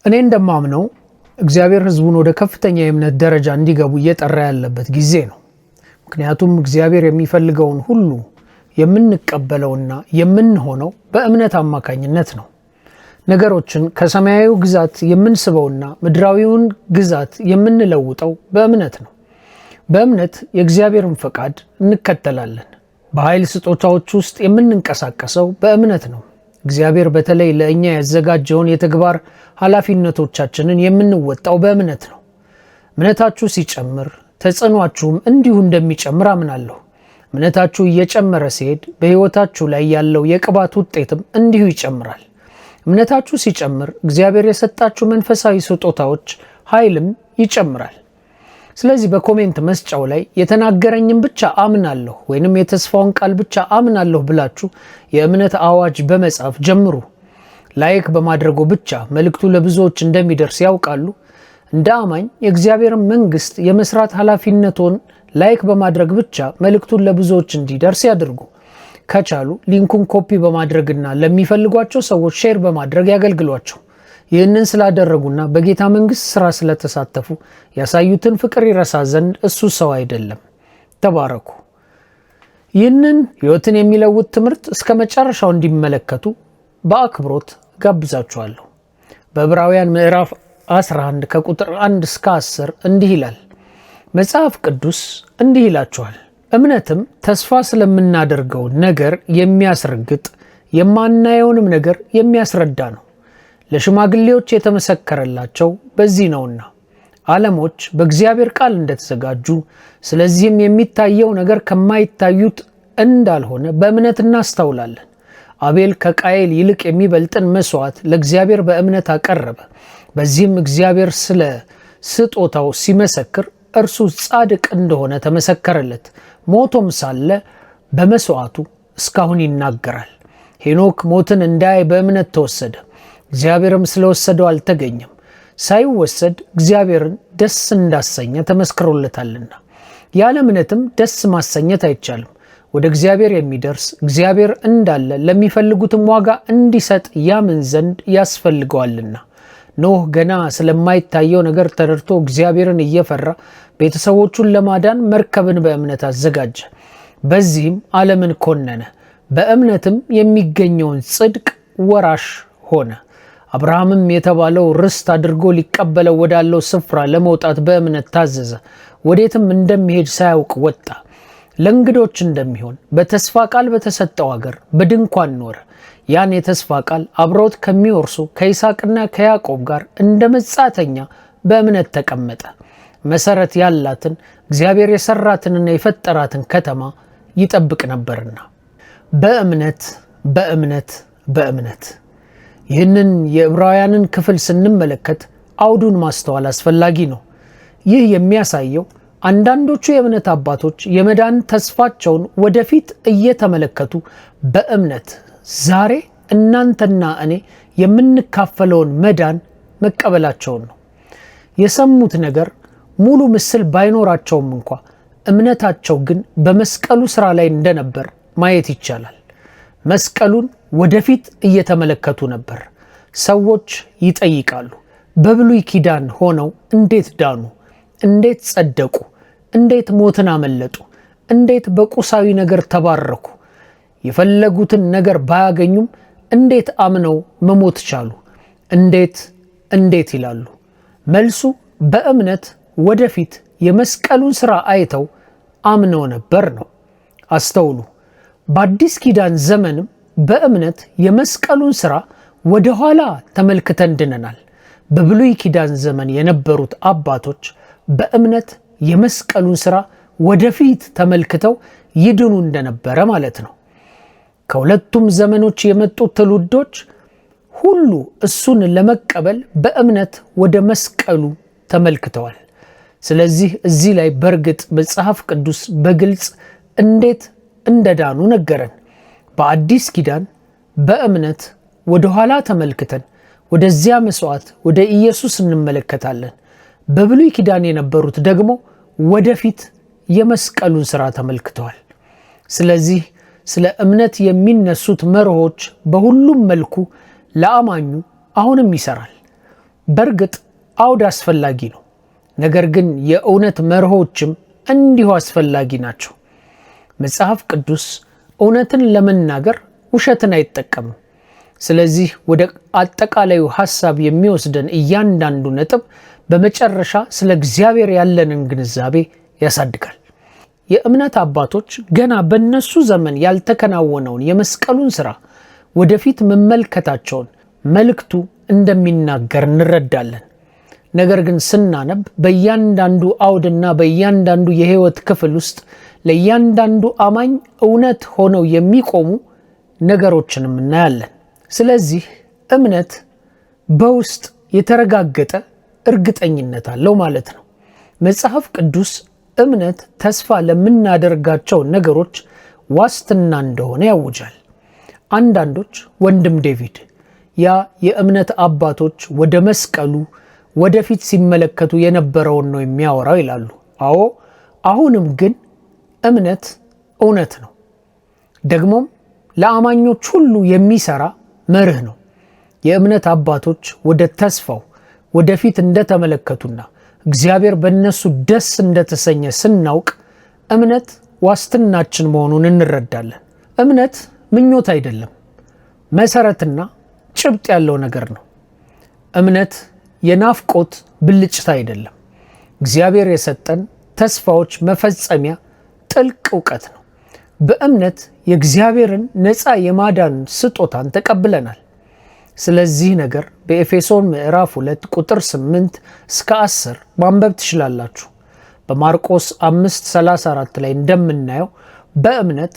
እኔ እንደማምነው እግዚአብሔር ሕዝቡን ወደ ከፍተኛ የእምነት ደረጃ እንዲገቡ እየጠራ ያለበት ጊዜ ነው። ምክንያቱም እግዚአብሔር የሚፈልገውን ሁሉ የምንቀበለውና የምንሆነው በእምነት አማካኝነት ነው። ነገሮችን ከሰማያዊ ግዛት የምንስበውና ምድራዊውን ግዛት የምንለውጠው በእምነት ነው። በእምነት የእግዚአብሔርን ፈቃድ እንከተላለን። በኃይል ስጦታዎች ውስጥ የምንንቀሳቀሰው በእምነት ነው። እግዚአብሔር በተለይ ለእኛ ያዘጋጀውን የተግባር ኃላፊነቶቻችንን የምንወጣው በእምነት ነው። እምነታችሁ ሲጨምር ተጽዕኗችሁም እንዲሁ እንደሚጨምር አምናለሁ። እምነታችሁ እየጨመረ ሲሄድ በሕይወታችሁ ላይ ያለው የቅባት ውጤትም እንዲሁ ይጨምራል። እምነታችሁ ሲጨምር እግዚአብሔር የሰጣችሁ መንፈሳዊ ስጦታዎች ኃይልም ይጨምራል። ስለዚህ በኮሜንት መስጫው ላይ የተናገረኝም ብቻ አምናለሁ ወይንም የተስፋውን ቃል ብቻ አምናለሁ ብላችሁ የእምነት አዋጅ በመጻፍ ጀምሩ። ላይክ በማድረጉ ብቻ መልእክቱ ለብዙዎች እንደሚደርስ ያውቃሉ። እንደ አማኝ የእግዚአብሔርን መንግሥት የመስራት ኃላፊነቱን ላይክ በማድረግ ብቻ መልእክቱን ለብዙዎች እንዲደርስ ያድርጉ። ከቻሉ ሊንኩን ኮፒ በማድረግና ለሚፈልጓቸው ሰዎች ሼር በማድረግ ያገልግሏቸው። ይህንን ስላደረጉና በጌታ መንግሥት ሥራ ስለተሳተፉ ያሳዩትን ፍቅር ይረሳ ዘንድ እሱ ሰው አይደለም። ተባረኩ። ይህንን ሕይወትን የሚለውጥ ትምህርት እስከ መጨረሻው እንዲመለከቱ በአክብሮት ጋብዛችኋለሁ። በዕብራውያን ምዕራፍ 11 ከቁጥር 1 እስከ 10 እንዲህ ይላል። መጽሐፍ ቅዱስ እንዲህ ይላችኋል፣ እምነትም ተስፋ ስለምናደርገው ነገር የሚያስረግጥ የማናየውንም ነገር የሚያስረዳ ነው። ለሽማግሌዎች የተመሰከረላቸው በዚህ ነውና ዓለሞች በእግዚአብሔር ቃል እንደተዘጋጁ፣ ስለዚህም የሚታየው ነገር ከማይታዩት እንዳልሆነ በእምነት እናስተውላለን። አቤል ከቃየል ይልቅ የሚበልጥን መስዋዕት ለእግዚአብሔር በእምነት አቀረበ። በዚህም እግዚአብሔር ስለ ስጦታው ሲመሰክር እርሱ ጻድቅ እንደሆነ ተመሰከረለት። ሞቶም ሳለ በመስዋዕቱ እስካሁን ይናገራል። ሄኖክ ሞትን እንዳያይ በእምነት ተወሰደ፣ እግዚአብሔርም ስለወሰደው አልተገኘም። ሳይወሰድ እግዚአብሔርን ደስ እንዳሰኘ ተመስክሮለታልና። ያለ እምነትም ደስ ማሰኘት አይቻልም። ወደ እግዚአብሔር የሚደርስ እግዚአብሔር እንዳለ ለሚፈልጉትም ዋጋ እንዲሰጥ ያምን ዘንድ ያስፈልገዋልና። ኖህ ገና ስለማይታየው ነገር ተረድቶ እግዚአብሔርን እየፈራ ቤተሰቦቹን ለማዳን መርከብን በእምነት አዘጋጀ። በዚህም ዓለምን ኮነነ፣ በእምነትም የሚገኘውን ጽድቅ ወራሽ ሆነ። አብርሃምም የተባለው ርስት አድርጎ ሊቀበለው ወዳለው ስፍራ ለመውጣት በእምነት ታዘዘ። ወዴትም እንደሚሄድ ሳያውቅ ወጣ። ለእንግዶች እንደሚሆን በተስፋ ቃል በተሰጠው አገር በድንኳን ኖረ። ያን የተስፋ ቃል አብረውት ከሚወርሱ ከይስሐቅና ከያዕቆብ ጋር እንደ መጻተኛ በእምነት ተቀመጠ። መሰረት ያላትን እግዚአብሔር የሰራትንና የፈጠራትን ከተማ ይጠብቅ ነበርና። በእምነት በእምነት በእምነት። ይህንን የዕብራውያንን ክፍል ስንመለከት አውዱን ማስተዋል አስፈላጊ ነው። ይህ የሚያሳየው አንዳንዶቹ የእምነት አባቶች የመዳን ተስፋቸውን ወደፊት እየተመለከቱ በእምነት ዛሬ እናንተና እኔ የምንካፈለውን መዳን መቀበላቸውን ነው። የሰሙት ነገር ሙሉ ምስል ባይኖራቸውም እንኳ እምነታቸው ግን በመስቀሉ ሥራ ላይ እንደነበር ማየት ይቻላል። መስቀሉን ወደፊት እየተመለከቱ ነበር። ሰዎች ይጠይቃሉ፣ በብሉይ ኪዳን ሆነው እንዴት ዳኑ? እንዴት ጸደቁ? እንዴት ሞትን አመለጡ? እንዴት በቁሳዊ ነገር ተባረኩ? የፈለጉትን ነገር ባያገኙም እንዴት አምነው መሞት ቻሉ? እንዴት ይላሉ። መልሱ በእምነት ወደፊት የመስቀሉን ሥራ አይተው አምነው ነበር ነው። አስተውሉ። በአዲስ ኪዳን ዘመንም በእምነት የመስቀሉን ሥራ ወደ ኋላ ተመልክተን ድነናል። በብሉይ ኪዳን ዘመን የነበሩት አባቶች በእምነት የመስቀሉን ሥራ ወደፊት ተመልክተው ይድኑ እንደነበረ ማለት ነው። ከሁለቱም ዘመኖች የመጡት ትውልዶች ሁሉ እሱን ለመቀበል በእምነት ወደ መስቀሉ ተመልክተዋል። ስለዚህ እዚህ ላይ በእርግጥ መጽሐፍ ቅዱስ በግልጽ እንዴት እንደዳኑ ነገረን። በአዲስ ኪዳን በእምነት ወደ ኋላ ተመልክተን ወደዚያ መስዋዕት ወደ ኢየሱስ እንመለከታለን። በብሉይ ኪዳን የነበሩት ደግሞ ወደፊት የመስቀሉን ሥራ ተመልክተዋል። ስለዚህ ስለ እምነት የሚነሱት መርሆች በሁሉም መልኩ ለአማኙ አሁንም ይሰራል። በእርግጥ አውድ አስፈላጊ ነው። ነገር ግን የእውነት መርሆችም እንዲሁ አስፈላጊ ናቸው። መጽሐፍ ቅዱስ እውነትን ለመናገር ውሸትን አይጠቀምም። ስለዚህ ወደ አጠቃላዩ ሐሳብ የሚወስደን እያንዳንዱ ነጥብ በመጨረሻ ስለ እግዚአብሔር ያለንን ግንዛቤ ያሳድጋል። የእምነት አባቶች ገና በእነሱ ዘመን ያልተከናወነውን የመስቀሉን ሥራ ወደፊት መመልከታቸውን መልእክቱ እንደሚናገር እንረዳለን። ነገር ግን ስናነብ በእያንዳንዱ አውድና በእያንዳንዱ የሕይወት ክፍል ውስጥ ለእያንዳንዱ አማኝ እውነት ሆነው የሚቆሙ ነገሮችንም እናያለን። ስለዚህ እምነት በውስጥ የተረጋገጠ እርግጠኝነት አለው ማለት ነው። መጽሐፍ ቅዱስ እምነት ተስፋ ለምናደርጋቸው ነገሮች ዋስትና እንደሆነ ያውጃል። አንዳንዶች ወንድም ዴቪድ ያ የእምነት አባቶች ወደ መስቀሉ ወደፊት ሲመለከቱ የነበረውን ነው የሚያወራው ይላሉ። አዎ፣ አሁንም ግን እምነት እውነት ነው። ደግሞም ለአማኞች ሁሉ የሚሰራ መርህ ነው። የእምነት አባቶች ወደ ተስፋው ወደፊት እንደተመለከቱና እግዚአብሔር በእነሱ ደስ እንደተሰኘ ስናውቅ እምነት ዋስትናችን መሆኑን እንረዳለን። እምነት ምኞት አይደለም፣ መሰረትና ጭብጥ ያለው ነገር ነው። እምነት የናፍቆት ብልጭታ አይደለም፣ እግዚአብሔር የሰጠን ተስፋዎች መፈጸሚያ ጥልቅ እውቀት ነው። በእምነት የእግዚአብሔርን ነፃ የማዳን ስጦታን ተቀብለናል። ስለዚህ ነገር በኤፌሶን ምዕራፍ 2 ቁጥር 8 እስከ 10 ማንበብ ትችላላችሁ። በማርቆስ 5:34 ላይ እንደምናየው በእምነት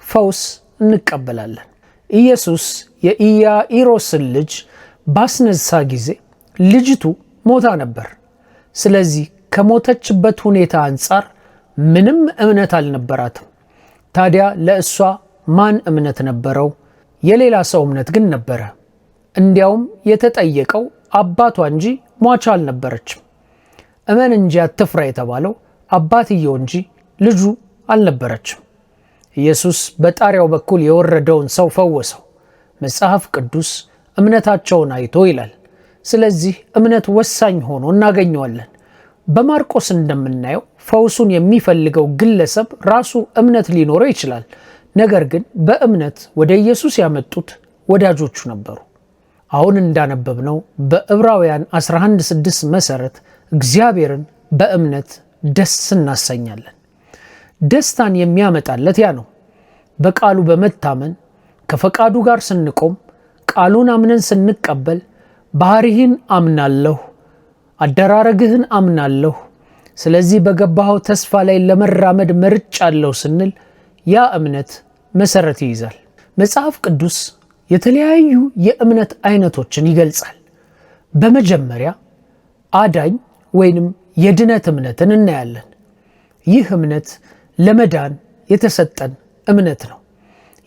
ፈውስ እንቀበላለን። ኢየሱስ የኢያኢሮስን ልጅ ባስነሳ ጊዜ ልጅቱ ሞታ ነበር። ስለዚህ ከሞተችበት ሁኔታ አንጻር ምንም እምነት አልነበራትም። ታዲያ ለእሷ ማን እምነት ነበረው? የሌላ ሰው እምነት ግን ነበረ። እንዲያውም የተጠየቀው አባቷ እንጂ ሟቿ አልነበረችም። እመን እንጂ አትፍራ የተባለው አባትየው እንጂ ልጁ አልነበረችም። ኢየሱስ በጣሪያው በኩል የወረደውን ሰው ፈወሰው። መጽሐፍ ቅዱስ እምነታቸውን አይቶ ይላል። ስለዚህ እምነት ወሳኝ ሆኖ እናገኘዋለን። በማርቆስ እንደምናየው ፈውሱን የሚፈልገው ግለሰብ ራሱ እምነት ሊኖረው ይችላል። ነገር ግን በእምነት ወደ ኢየሱስ ያመጡት ወዳጆቹ ነበሩ። አሁን እንዳነበብነው በዕብራውያን 11:6 መሰረት እግዚአብሔርን በእምነት ደስ እናሰኛለን። ደስታን የሚያመጣለት ያ ነው። በቃሉ በመታመን ከፈቃዱ ጋር ስንቆም፣ ቃሉን አምነን ስንቀበል፣ ባህሪህን አምናለሁ፣ አደራረግህን አምናለሁ፣ ስለዚህ በገባኸው ተስፋ ላይ ለመራመድ መርጫለሁ ስንል ያ እምነት መሰረት ይይዛል። መጽሐፍ ቅዱስ የተለያዩ የእምነት አይነቶችን ይገልጻል። በመጀመሪያ አዳኝ ወይንም የድነት እምነትን እናያለን። ይህ እምነት ለመዳን የተሰጠን እምነት ነው።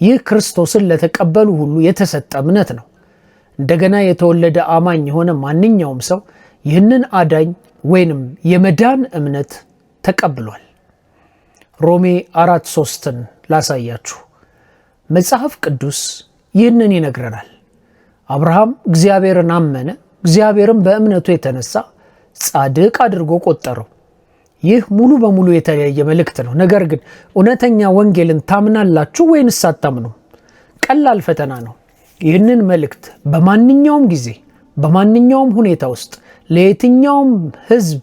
ይህ ክርስቶስን ለተቀበሉ ሁሉ የተሰጠ እምነት ነው። እንደገና የተወለደ አማኝ የሆነ ማንኛውም ሰው ይህንን አዳኝ ወይንም የመዳን እምነት ተቀብሏል። ሮሜ 4:3ን ላሳያችሁ። መጽሐፍ ቅዱስ ይህንን ይነግረናል። አብርሃም እግዚአብሔርን አመነ፣ እግዚአብሔርም በእምነቱ የተነሳ ጻድቅ አድርጎ ቆጠረው። ይህ ሙሉ በሙሉ የተለያየ መልእክት ነው። ነገር ግን እውነተኛ ወንጌልን ታምናላችሁ ወይንስ አታምኑም? ቀላል ፈተና ነው። ይህንን መልእክት በማንኛውም ጊዜ በማንኛውም ሁኔታ ውስጥ ለየትኛውም ሕዝብ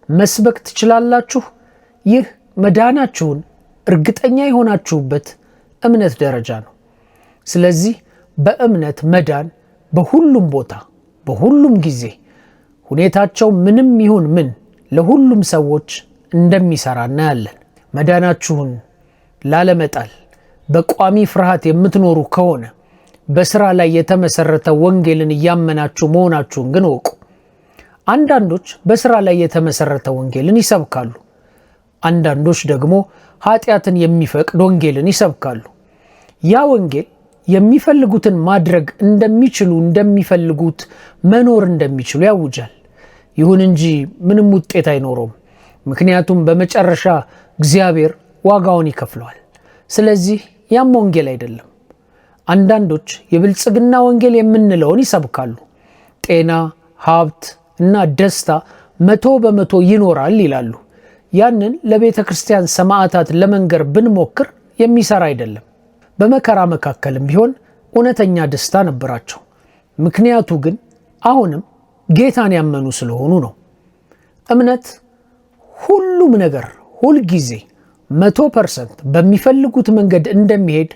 መስበክ ትችላላችሁ። ይህ መዳናችሁን እርግጠኛ የሆናችሁበት እምነት ደረጃ ነው። ስለዚህ በእምነት መዳን በሁሉም ቦታ በሁሉም ጊዜ ሁኔታቸው ምንም ይሁን ምን ለሁሉም ሰዎች እንደሚሰራ እናያለን። መዳናችሁን ላለመጣል በቋሚ ፍርሃት የምትኖሩ ከሆነ በስራ ላይ የተመሰረተ ወንጌልን እያመናችሁ መሆናችሁን ግን ወቁ። አንዳንዶች በስራ ላይ የተመሰረተ ወንጌልን ይሰብካሉ። አንዳንዶች ደግሞ ኃጢአትን የሚፈቅድ ወንጌልን ይሰብካሉ። ያ ወንጌል የሚፈልጉትን ማድረግ እንደሚችሉ፣ እንደሚፈልጉት መኖር እንደሚችሉ ያውጃል። ይሁን እንጂ ምንም ውጤት አይኖረውም። ምክንያቱም በመጨረሻ እግዚአብሔር ዋጋውን ይከፍለዋል። ስለዚህ ያም ወንጌል አይደለም። አንዳንዶች የብልጽግና ወንጌል የምንለውን ይሰብካሉ። ጤና፣ ሀብት እና ደስታ 100% ይኖራል ይላሉ። ያንን ለቤተ ክርስቲያን ሰማዕታት ለመንገር ብንሞክር የሚሰራ አይደለም። በመከራ መካከልም ቢሆን እውነተኛ ደስታ ነበራቸው። ምክንያቱ ግን አሁንም ጌታን ያመኑ ስለሆኑ ነው። እምነት ሁሉም ነገር ሁልጊዜ 100% በሚፈልጉት መንገድ እንደሚሄድ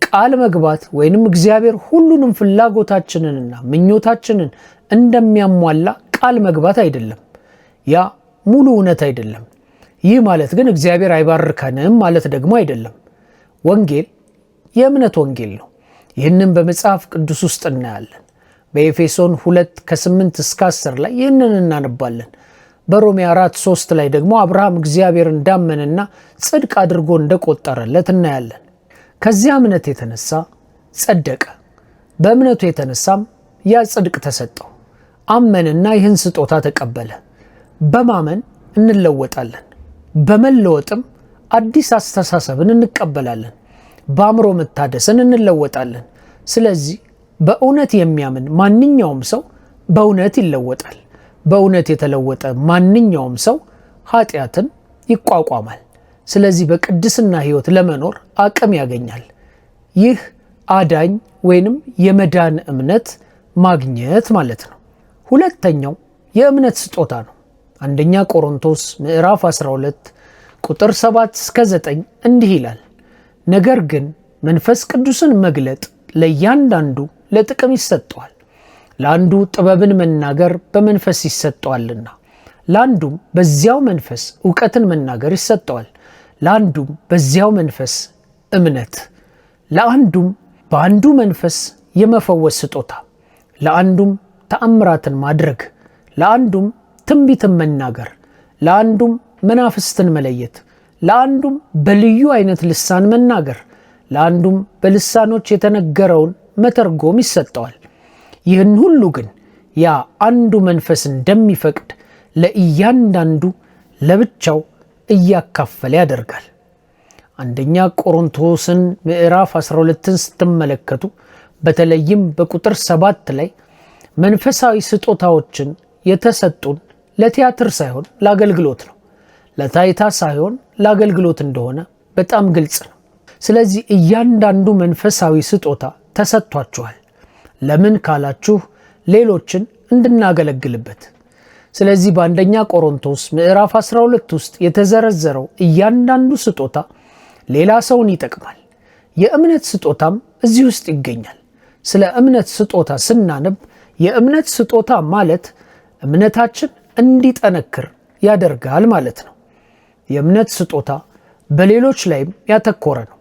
ቃል መግባት ወይንም እግዚአብሔር ሁሉንም ፍላጎታችንንና ምኞታችንን እንደሚያሟላ ቃል መግባት አይደለም። ያ ሙሉ እውነት አይደለም። ይህ ማለት ግን እግዚአብሔር አይባርከንም ማለት ደግሞ አይደለም። ወንጌል የእምነት ወንጌል ነው። ይህንን በመጽሐፍ ቅዱስ ውስጥ እናያለን። በኤፌሶን 2:8-10 ላይ ይህንን እናነባለን። በሮሜ 4:3 ላይ ደግሞ አብርሃም እግዚአብሔር እንዳመነና ጽድቅ አድርጎ እንደቆጠረለት እናያለን። ከዚያ እምነት የተነሳ ጸደቀ። በእምነቱ የተነሳም ያ ጽድቅ ተሰጠው። አመንና ይህን ስጦታ ተቀበለ። በማመን እንለወጣለን። በመለወጥም አዲስ አስተሳሰብን እንቀበላለን። በአእምሮ መታደስን እንለወጣለን። ስለዚህ በእውነት የሚያምን ማንኛውም ሰው በእውነት ይለወጣል። በእውነት የተለወጠ ማንኛውም ሰው ኃጢአትን ይቋቋማል። ስለዚህ በቅድስና ሕይወት ለመኖር አቅም ያገኛል። ይህ አዳኝ ወይንም የመዳን እምነት ማግኘት ማለት ነው። ሁለተኛው የእምነት ስጦታ ነው። አንደኛ ቆሮንቶስ ምዕራፍ 12 ቁጥር 7-9 እንዲህ ይላል፣ ነገር ግን መንፈስ ቅዱስን መግለጥ ለእያንዳንዱ ለጥቅም ይሰጠዋል። ለአንዱ ጥበብን መናገር በመንፈስ ይሰጠዋልና፣ ለአንዱም በዚያው መንፈስ እውቀትን መናገር ይሰጠዋል፣ ለአንዱም በዚያው መንፈስ እምነት፣ ለአንዱም በአንዱ መንፈስ የመፈወስ ስጦታ፣ ለአንዱም ተአምራትን ማድረግ፣ ለአንዱም ትንቢትን መናገር፣ ለአንዱም መናፍስትን መለየት፣ ለአንዱም በልዩ አይነት ልሳን መናገር፣ ለአንዱም በልሳኖች የተነገረውን መተርጎም ይሰጠዋል። ይህን ሁሉ ግን ያ አንዱ መንፈስ እንደሚፈቅድ ለእያንዳንዱ ለብቻው እያካፈለ ያደርጋል። አንደኛ ቆሮንቶስን ምዕራፍ 12ን ስትመለከቱ በተለይም በቁጥር 7 ላይ መንፈሳዊ ስጦታዎችን የተሰጡን ለቲያትር ሳይሆን ለአገልግሎት ነው፣ ለታይታ ሳይሆን ለአገልግሎት እንደሆነ በጣም ግልጽ ነው። ስለዚህ እያንዳንዱ መንፈሳዊ ስጦታ ተሰጥቷችኋል። ለምን ካላችሁ ሌሎችን እንድናገለግልበት። ስለዚህ በአንደኛ ቆሮንቶስ ምዕራፍ 12 ውስጥ የተዘረዘረው እያንዳንዱ ስጦታ ሌላ ሰውን ይጠቅማል። የእምነት ስጦታም እዚህ ውስጥ ይገኛል። ስለ እምነት ስጦታ ስናነብ የእምነት ስጦታ ማለት እምነታችን እንዲጠነክር ያደርጋል ማለት ነው። የእምነት ስጦታ በሌሎች ላይም ያተኮረ ነው።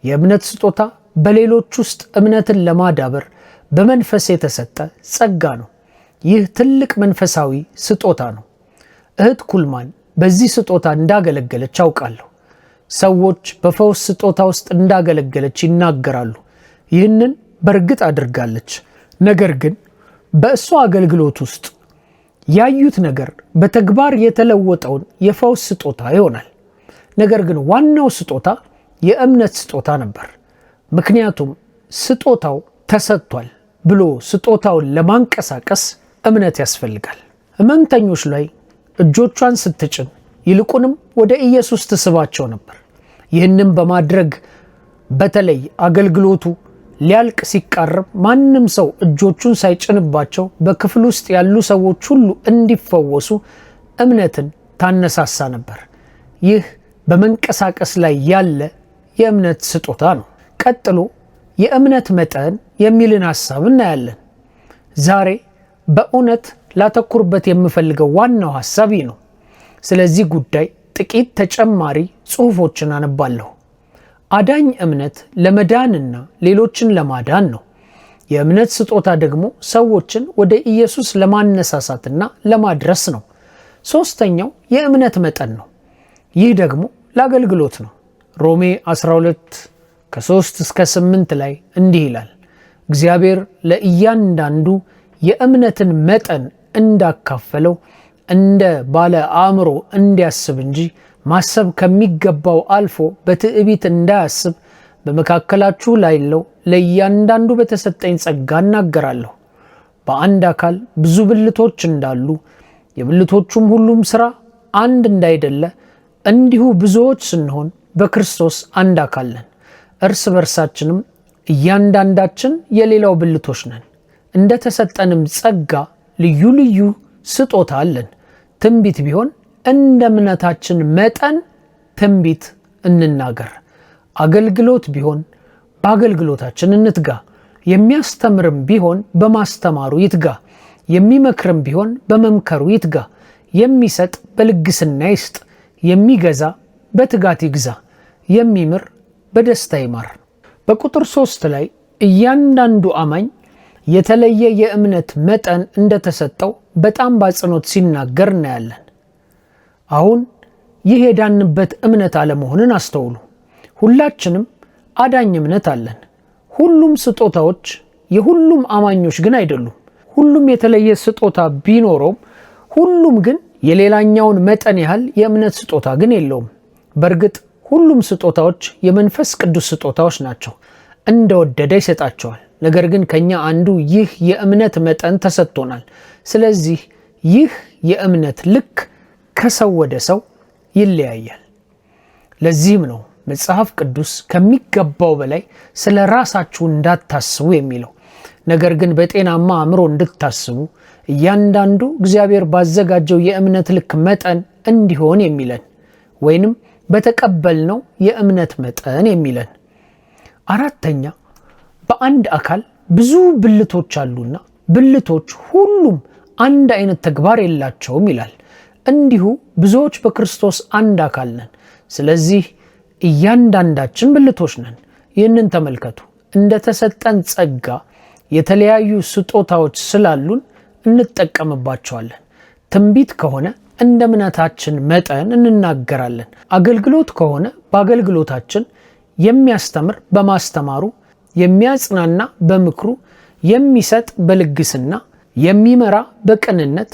የእምነት ስጦታ በሌሎች ውስጥ እምነትን ለማዳበር በመንፈስ የተሰጠ ጸጋ ነው። ይህ ትልቅ መንፈሳዊ ስጦታ ነው። እህት ኩልማን በዚህ ስጦታ እንዳገለገለች አውቃለሁ። ሰዎች በፈውስ ስጦታ ውስጥ እንዳገለገለች ይናገራሉ። ይህንን በእርግጥ አድርጋለች። ነገር ግን በእሷ አገልግሎት ውስጥ ያዩት ነገር በተግባር የተለወጠውን የፈውስ ስጦታ ይሆናል። ነገር ግን ዋናው ስጦታ የእምነት ስጦታ ነበር። ምክንያቱም ስጦታው ተሰጥቷል ብሎ ስጦታውን ለማንቀሳቀስ እምነት ያስፈልጋል። ሕመምተኞች ላይ እጆቿን ስትጭን ይልቁንም ወደ ኢየሱስ ትስባቸው ነበር። ይህንም በማድረግ በተለይ አገልግሎቱ ሊያልቅ ሲቃረብ ማንም ሰው እጆቹን ሳይጭንባቸው በክፍል ውስጥ ያሉ ሰዎች ሁሉ እንዲፈወሱ እምነትን ታነሳሳ ነበር። ይህ በመንቀሳቀስ ላይ ያለ የእምነት ስጦታ ነው። ቀጥሎ የእምነት መጠን የሚልን ሐሳብ እናያለን። ዛሬ በእውነት ላተኩርበት የምፈልገው ዋናው ሐሳብ ይህ ነው። ስለዚህ ጉዳይ ጥቂት ተጨማሪ ጽሑፎችን አነባለሁ። አዳኝ እምነት ለመዳንና ሌሎችን ለማዳን ነው። የእምነት ስጦታ ደግሞ ሰዎችን ወደ ኢየሱስ ለማነሳሳትና ለማድረስ ነው። ሦስተኛው የእምነት መጠን ነው። ይህ ደግሞ ለአገልግሎት ነው። ሮሜ 12:3-8 ላይ እንዲህ ይላል፣ እግዚአብሔር ለእያንዳንዱ የእምነትን መጠን እንዳካፈለው እንደ ባለ አእምሮ እንዲያስብ እንጂ ማሰብ ከሚገባው አልፎ በትዕቢት እንዳያስብ በመካከላችሁ ላለው ለእያንዳንዱ በተሰጠኝ ጸጋ እናገራለሁ። በአንድ አካል ብዙ ብልቶች እንዳሉ የብልቶቹም ሁሉም ሥራ አንድ እንዳይደለ እንዲሁ ብዙዎች ስንሆን በክርስቶስ አንድ አካል ነን። እርስ በርሳችንም እያንዳንዳችን የሌላው ብልቶች ነን። እንደ ተሰጠንም ጸጋ ልዩ ልዩ ስጦታ አለን። ትንቢት ቢሆን እንደ እምነታችን መጠን ትንቢት እንናገር። አገልግሎት ቢሆን በአገልግሎታችን እንትጋ። የሚያስተምርም ቢሆን በማስተማሩ ይትጋ። የሚመክርም ቢሆን በመምከሩ ይትጋ። የሚሰጥ በልግስና ይስጥ። የሚገዛ በትጋት ይግዛ። የሚምር በደስታ ይማር። በቁጥር 3 ላይ እያንዳንዱ አማኝ የተለየ የእምነት መጠን እንደተሰጠው በጣም በአጽንኦት ሲናገር እናያለን። አሁን ይህ የዳንበት እምነት አለመሆንን አስተውሉ። ሁላችንም አዳኝ እምነት አለን። ሁሉም ስጦታዎች የሁሉም አማኞች ግን አይደሉም። ሁሉም የተለየ ስጦታ ቢኖረውም ሁሉም ግን የሌላኛውን መጠን ያህል የእምነት ስጦታ ግን የለውም። በእርግጥ ሁሉም ስጦታዎች የመንፈስ ቅዱስ ስጦታዎች ናቸው። እንደወደደ ይሰጣቸዋል። ነገር ግን ከኛ አንዱ ይህ የእምነት መጠን ተሰጥቶናል። ስለዚህ ይህ የእምነት ልክ ከሰው ወደ ሰው ይለያያል። ለዚህም ነው መጽሐፍ ቅዱስ ከሚገባው በላይ ስለ ራሳችሁ እንዳታስቡ የሚለው። ነገር ግን በጤናማ አእምሮ እንድታስቡ እያንዳንዱ እግዚአብሔር ባዘጋጀው የእምነት ልክ መጠን እንዲሆን የሚለን ወይንም በተቀበልነው የእምነት መጠን የሚለን። አራተኛ በአንድ አካል ብዙ ብልቶች አሉና ብልቶች ሁሉም አንድ አይነት ተግባር የላቸውም ይላል። እንዲሁ ብዙዎች በክርስቶስ አንድ አካል ነን። ስለዚህ እያንዳንዳችን ብልቶች ነን። ይህንን ተመልከቱ። እንደተሰጠን ጸጋ የተለያዩ ስጦታዎች ስላሉን እንጠቀምባቸዋለን። ትንቢት ከሆነ እንደ እምነታችን መጠን እንናገራለን። አገልግሎት ከሆነ በአገልግሎታችን፣ የሚያስተምር በማስተማሩ፣ የሚያጽናና በምክሩ፣ የሚሰጥ በልግስና፣ የሚመራ በቅንነት፣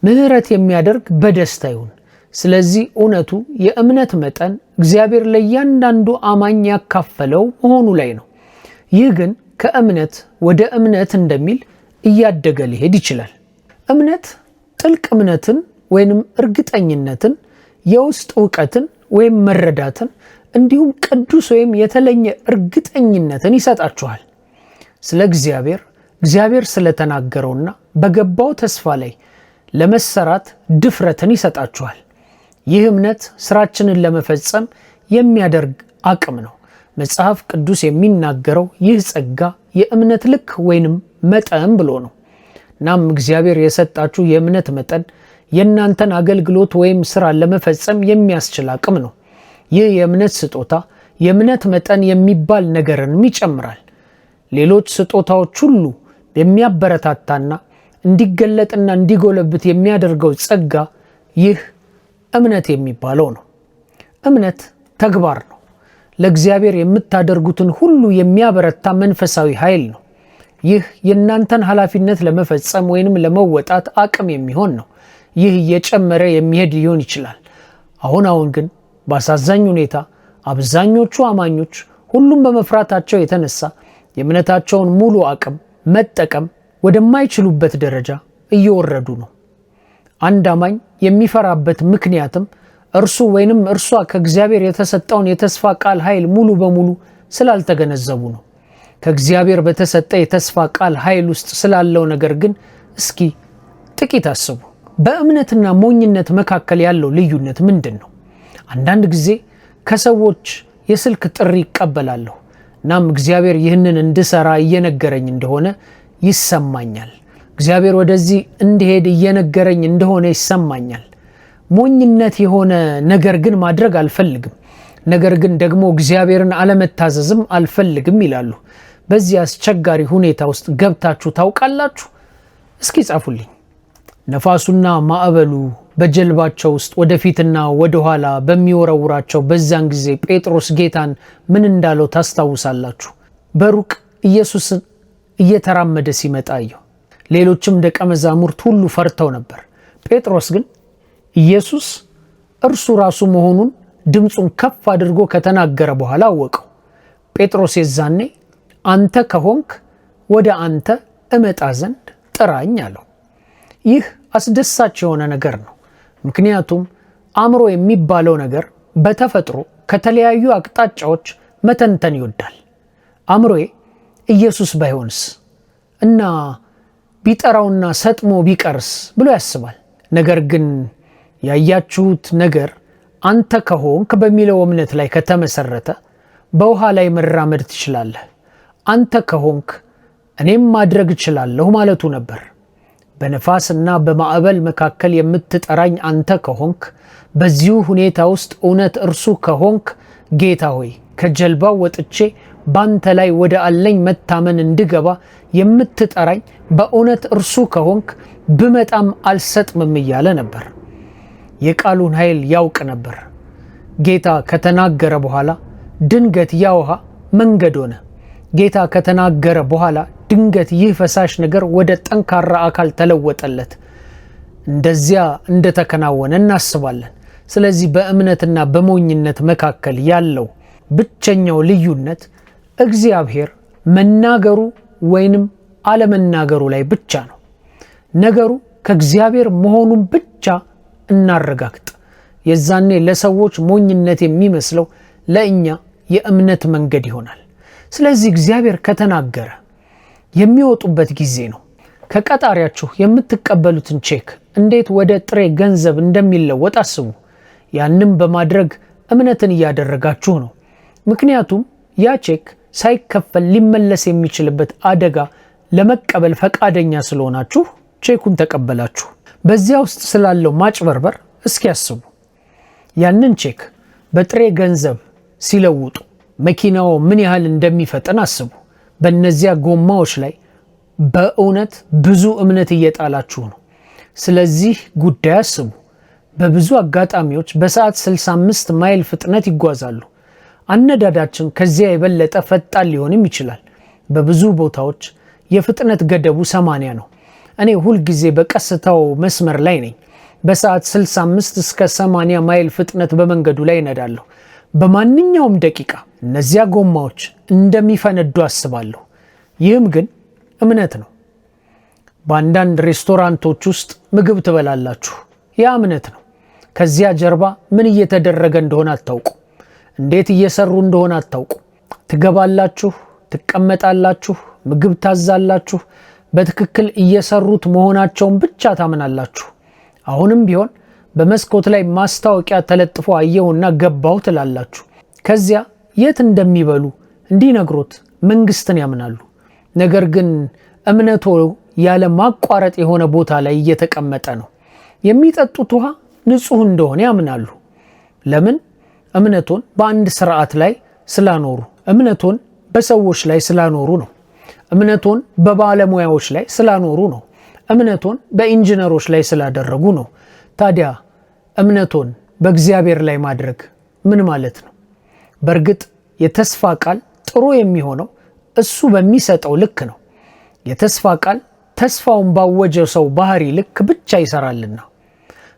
ምሕረት የሚያደርግ በደስታ ይሁን። ስለዚህ እውነቱ የእምነት መጠን እግዚአብሔር ለእያንዳንዱ አማኝ ያካፈለው መሆኑ ላይ ነው። ይህ ግን ከእምነት ወደ እምነት እንደሚል እያደገ ሊሄድ ይችላል። እምነት ጥልቅ እምነትን ወይንም እርግጠኝነትን፣ የውስጥ እውቀትን ወይም መረዳትን እንዲሁም ቅዱስ ወይም የተለየ እርግጠኝነትን ይሰጣችኋል። ስለ እግዚአብሔር ስለተናገረውና በገባው ተስፋ ላይ ለመሰራት ድፍረትን ይሰጣችኋል። ይህ እምነት ስራችንን ለመፈጸም የሚያደርግ አቅም ነው። መጽሐፍ ቅዱስ የሚናገረው ይህ ጸጋ የእምነት ልክ ወይንም መጠን ብሎ ነው። እናም እግዚአብሔር የሰጣችሁ የእምነት መጠን የእናንተን አገልግሎት ወይም ስራ ለመፈጸም የሚያስችል አቅም ነው። ይህ የእምነት ስጦታ የእምነት መጠን የሚባል ነገርንም ይጨምራል። ሌሎች ስጦታዎች ሁሉ የሚያበረታታና እንዲገለጥና እንዲጎለብት የሚያደርገው ጸጋ ይህ እምነት የሚባለው ነው። እምነት ተግባር ነው። ለእግዚአብሔር የምታደርጉትን ሁሉ የሚያበረታ መንፈሳዊ ኃይል ነው። ይህ የእናንተን ኃላፊነት ለመፈጸም ወይንም ለመወጣት አቅም የሚሆን ነው። ይህ እየጨመረ የሚሄድ ሊሆን ይችላል። አሁን ግን በአሳዛኝ ሁኔታ አብዛኞቹ አማኞች ሁሉም በመፍራታቸው የተነሳ የእምነታቸውን ሙሉ አቅም መጠቀም ወደማይችሉበት ደረጃ እየወረዱ ነው። አንድ አማኝ የሚፈራበት ምክንያትም እርሱ ወይንም እርሷ ከእግዚአብሔር የተሰጠውን የተስፋ ቃል ኃይል ሙሉ በሙሉ ስላልተገነዘቡ ነው። ከእግዚአብሔር በተሰጠ የተስፋ ቃል ኃይል ውስጥ ስላለው ነገር ግን እስኪ ጥቂት አስቡ። በእምነትና ሞኝነት መካከል ያለው ልዩነት ምንድን ነው? አንዳንድ ጊዜ ከሰዎች የስልክ ጥሪ ይቀበላለሁ። እናም እግዚአብሔር ይህንን እንድሰራ እየነገረኝ እንደሆነ ይሰማኛል። እግዚአብሔር ወደዚህ እንድሄድ እየነገረኝ እንደሆነ ይሰማኛል። ሞኝነት የሆነ ነገር ግን ማድረግ አልፈልግም፣ ነገር ግን ደግሞ እግዚአብሔርን አለመታዘዝም አልፈልግም ይላሉ። በዚህ አስቸጋሪ ሁኔታ ውስጥ ገብታችሁ ታውቃላችሁ? እስኪ ጻፉልኝ። ነፋሱና ማዕበሉ በጀልባቸው ውስጥ ወደፊትና ወደኋላ በሚወረውራቸው በዛን ጊዜ ጴጥሮስ ጌታን ምን እንዳለው ታስታውሳላችሁ? በሩቅ ኢየሱስን እየተራመደ ሲመጣ አየሁ። ሌሎችም ደቀ መዛሙርት ሁሉ ፈርተው ነበር። ጴጥሮስ ግን ኢየሱስ እርሱ ራሱ መሆኑን ድምፁን ከፍ አድርጎ ከተናገረ በኋላ አወቀው። ጴጥሮስ የዛኔ አንተ ከሆንክ ወደ አንተ እመጣ ዘንድ ጥራኝ አለው። ይህ አስደሳች የሆነ ነገር ነው። ምክንያቱም አእምሮ የሚባለው ነገር በተፈጥሮ ከተለያዩ አቅጣጫዎች መተንተን ይወዳል። አእምሮዬ ኢየሱስ ባይሆንስ እና ቢጠራውና ሰጥሞ ቢቀርስ ብሎ ያስባል። ነገር ግን ያያችሁት ነገር አንተ ከሆንክ በሚለው እምነት ላይ ከተመሰረተ በውሃ ላይ መራመድ ትችላለህ። አንተ ከሆንክ እኔም ማድረግ እችላለሁ ማለቱ ነበር። በነፋስና በማዕበል መካከል የምትጠራኝ አንተ ከሆንክ፣ በዚሁ ሁኔታ ውስጥ እውነት እርሱ ከሆንክ፣ ጌታ ሆይ ከጀልባው ወጥቼ ባንተ ላይ ወደ አለኝ መታመን እንድገባ የምትጠራኝ በእውነት እርሱ ከሆንክ ብመጣም አልሰጥምም እያለ ነበር። የቃሉን ኃይል ያውቅ ነበር። ጌታ ከተናገረ በኋላ ድንገት ያ ውሃ መንገድ ሆነ። ጌታ ከተናገረ በኋላ ድንገት ይህ ፈሳሽ ነገር ወደ ጠንካራ አካል ተለወጠለት። እንደዚያ እንደተከናወነ እናስባለን። ስለዚህ በእምነትና በሞኝነት መካከል ያለው ብቸኛው ልዩነት እግዚአብሔር መናገሩ ወይንም አለመናገሩ ላይ ብቻ ነው። ነገሩ ከእግዚአብሔር መሆኑን ብቻ እናረጋግጥ። የዛኔ ለሰዎች ሞኝነት የሚመስለው ለእኛ የእምነት መንገድ ይሆናል። ስለዚህ እግዚአብሔር ከተናገረ የሚወጡበት ጊዜ ነው። ከቀጣሪያችሁ የምትቀበሉትን ቼክ እንዴት ወደ ጥሬ ገንዘብ እንደሚለወጥ አስቡ። ያንም በማድረግ እምነትን እያደረጋችሁ ነው። ምክንያቱም ያ ቼክ ሳይከፈል ሊመለስ የሚችልበት አደጋ ለመቀበል ፈቃደኛ ስለሆናችሁ ቼኩን ተቀበላችሁ። በዚያ ውስጥ ስላለው ማጭበርበር እስኪ ያስቡ። ያንን ቼክ በጥሬ ገንዘብ ሲለውጡ መኪናው ምን ያህል እንደሚፈጥን አስቡ። በእነዚያ ጎማዎች ላይ በእውነት ብዙ እምነት እየጣላችሁ ነው። ስለዚህ ጉዳይ አስቡ። በብዙ አጋጣሚዎች በሰዓት 65 ማይል ፍጥነት ይጓዛሉ። አነዳዳችን ከዚያ የበለጠ ፈጣን ሊሆንም ይችላል። በብዙ ቦታዎች የፍጥነት ገደቡ 80 ነው። እኔ ሁልጊዜ በቀስታው መስመር ላይ ነኝ። በሰዓት 65 እስከ 80 ማይል ፍጥነት በመንገዱ ላይ እነዳለሁ። በማንኛውም ደቂቃ እነዚያ ጎማዎች እንደሚፈነዱ አስባለሁ። ይህም ግን እምነት ነው። በአንዳንድ ሬስቶራንቶች ውስጥ ምግብ ትበላላችሁ። ያ እምነት ነው። ከዚያ ጀርባ ምን እየተደረገ እንደሆነ አታውቁ። እንዴት እየሰሩ እንደሆነ አታውቁ። ትገባላችሁ፣ ትቀመጣላችሁ፣ ምግብ ታዛላችሁ። በትክክል እየሰሩት መሆናቸውን ብቻ ታምናላችሁ። አሁንም ቢሆን በመስኮት ላይ ማስታወቂያ ተለጥፎ አየውና ገባው ትላላችሁ። ከዚያ የት እንደሚበሉ እንዲነግሩት መንግስትን ያምናሉ። ነገር ግን እምነቶ ያለ ማቋረጥ የሆነ ቦታ ላይ እየተቀመጠ ነው። የሚጠጡት ውሃ ንጹህ እንደሆነ ያምናሉ። ለምን? እምነቶን በአንድ ስርዓት ላይ ስላኖሩ፣ እምነቶን በሰዎች ላይ ስላኖሩ ነው። እምነቶን በባለሙያዎች ላይ ስላኖሩ ነው። እምነቶን በኢንጂነሮች ላይ ስላደረጉ ነው። ታዲያ እምነቶን በእግዚአብሔር ላይ ማድረግ ምን ማለት ነው? በእርግጥ የተስፋ ቃል ጥሩ የሚሆነው እሱ በሚሰጠው ልክ ነው። የተስፋ ቃል ተስፋውን ባወጀው ሰው ባህሪ ልክ ብቻ ይሰራልና።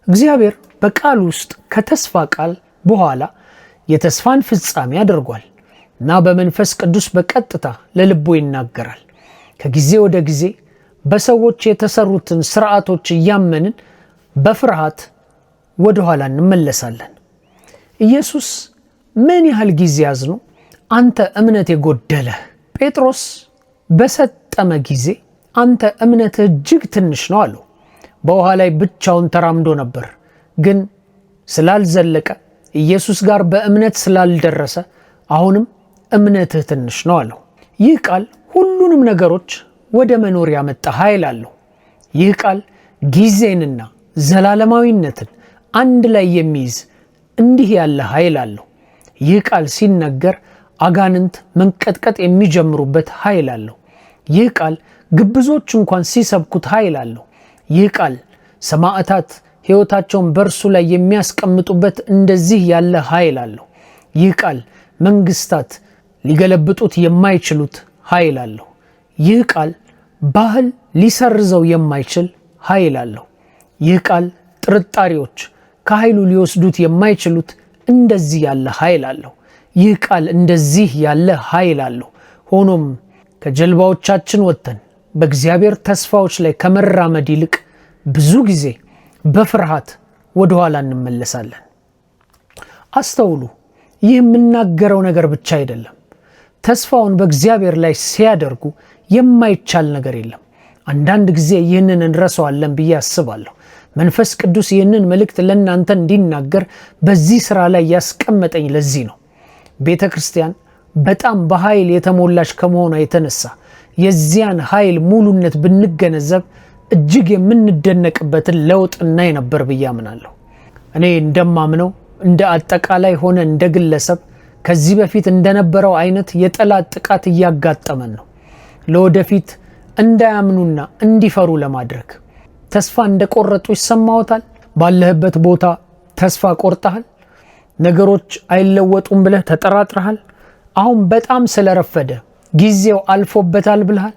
እግዚአብሔር በቃል ውስጥ ከተስፋ ቃል በኋላ የተስፋን ፍጻሜ አድርጓል እና በመንፈስ ቅዱስ በቀጥታ ለልቦ ይናገራል። ከጊዜ ወደ ጊዜ በሰዎች የተሰሩትን ስርዓቶች እያመንን በፍርሃት ወደ ኋላ እንመለሳለን። ኢየሱስ ምን ያህል ጊዜ አዝኖ አንተ እምነት የጎደለህ ጴጥሮስ በሰጠመ ጊዜ አንተ እምነትህ እጅግ ትንሽ ነው አለው። በውሃ ላይ ብቻውን ተራምዶ ነበር፣ ግን ስላልዘለቀ ኢየሱስ ጋር በእምነት ስላልደረሰ አሁንም እምነትህ ትንሽ ነው አለው። ይህ ቃል ሁሉንም ነገሮች ወደ መኖር ያመጣ ኃይል አለው። ይህ ቃል ጊዜንና ዘላለማዊነትን አንድ ላይ የሚይዝ እንዲህ ያለ ኃይል አለው። ይህ ቃል ሲነገር አጋንንት መንቀጥቀጥ የሚጀምሩበት ኃይል አለው። ይህ ቃል ግብዞች እንኳን ሲሰብኩት ኃይል አለው። ይህ ቃል ሰማዕታት ሕይወታቸውን በእርሱ ላይ የሚያስቀምጡበት እንደዚህ ያለ ኃይል አለው። ይህ ቃል መንግስታት ሊገለብጡት የማይችሉት ኃይል አለው። ይህ ቃል ባህል ሊሰርዘው የማይችል ኃይል አለው። ይህ ቃል ጥርጣሬዎች ከኃይሉ ሊወስዱት የማይችሉት እንደዚህ ያለ ኃይል አለው። ይህ ቃል እንደዚህ ያለ ኃይል አለው። ሆኖም ከጀልባዎቻችን ወጥተን በእግዚአብሔር ተስፋዎች ላይ ከመራመድ ይልቅ ብዙ ጊዜ በፍርሃት ወደ ኋላ እንመለሳለን። አስተውሉ፣ ይህ የምናገረው ነገር ብቻ አይደለም። ተስፋውን በእግዚአብሔር ላይ ሲያደርጉ የማይቻል ነገር የለም። አንዳንድ ጊዜ ይህንን እንረሳዋለን ብዬ አስባለሁ። መንፈስ ቅዱስ ይህንን መልእክት ለእናንተ እንዲናገር በዚህ ሥራ ላይ ያስቀመጠኝ ለዚህ ነው። ቤተ ክርስቲያን በጣም በኃይል የተሞላች ከመሆኗ የተነሳ የዚያን ኃይል ሙሉነት ብንገነዘብ እጅግ የምንደነቅበትን ለውጥ እናይ ነበር ብዬ አምናለሁ። እኔ እንደማምነው እንደ አጠቃላይ ሆነ እንደ ግለሰብ ከዚህ በፊት እንደነበረው አይነት የጠላት ጥቃት እያጋጠመን ነው። ለወደፊት እንዳያምኑና እንዲፈሩ ለማድረግ ተስፋ እንደቆረጡ ይሰማዎታል? ባለህበት ቦታ ተስፋ ቆርጠሃል? ነገሮች አይለወጡም ብለህ ተጠራጥረሃል? አሁን በጣም ስለረፈደ ጊዜው አልፎበታል ብለሃል?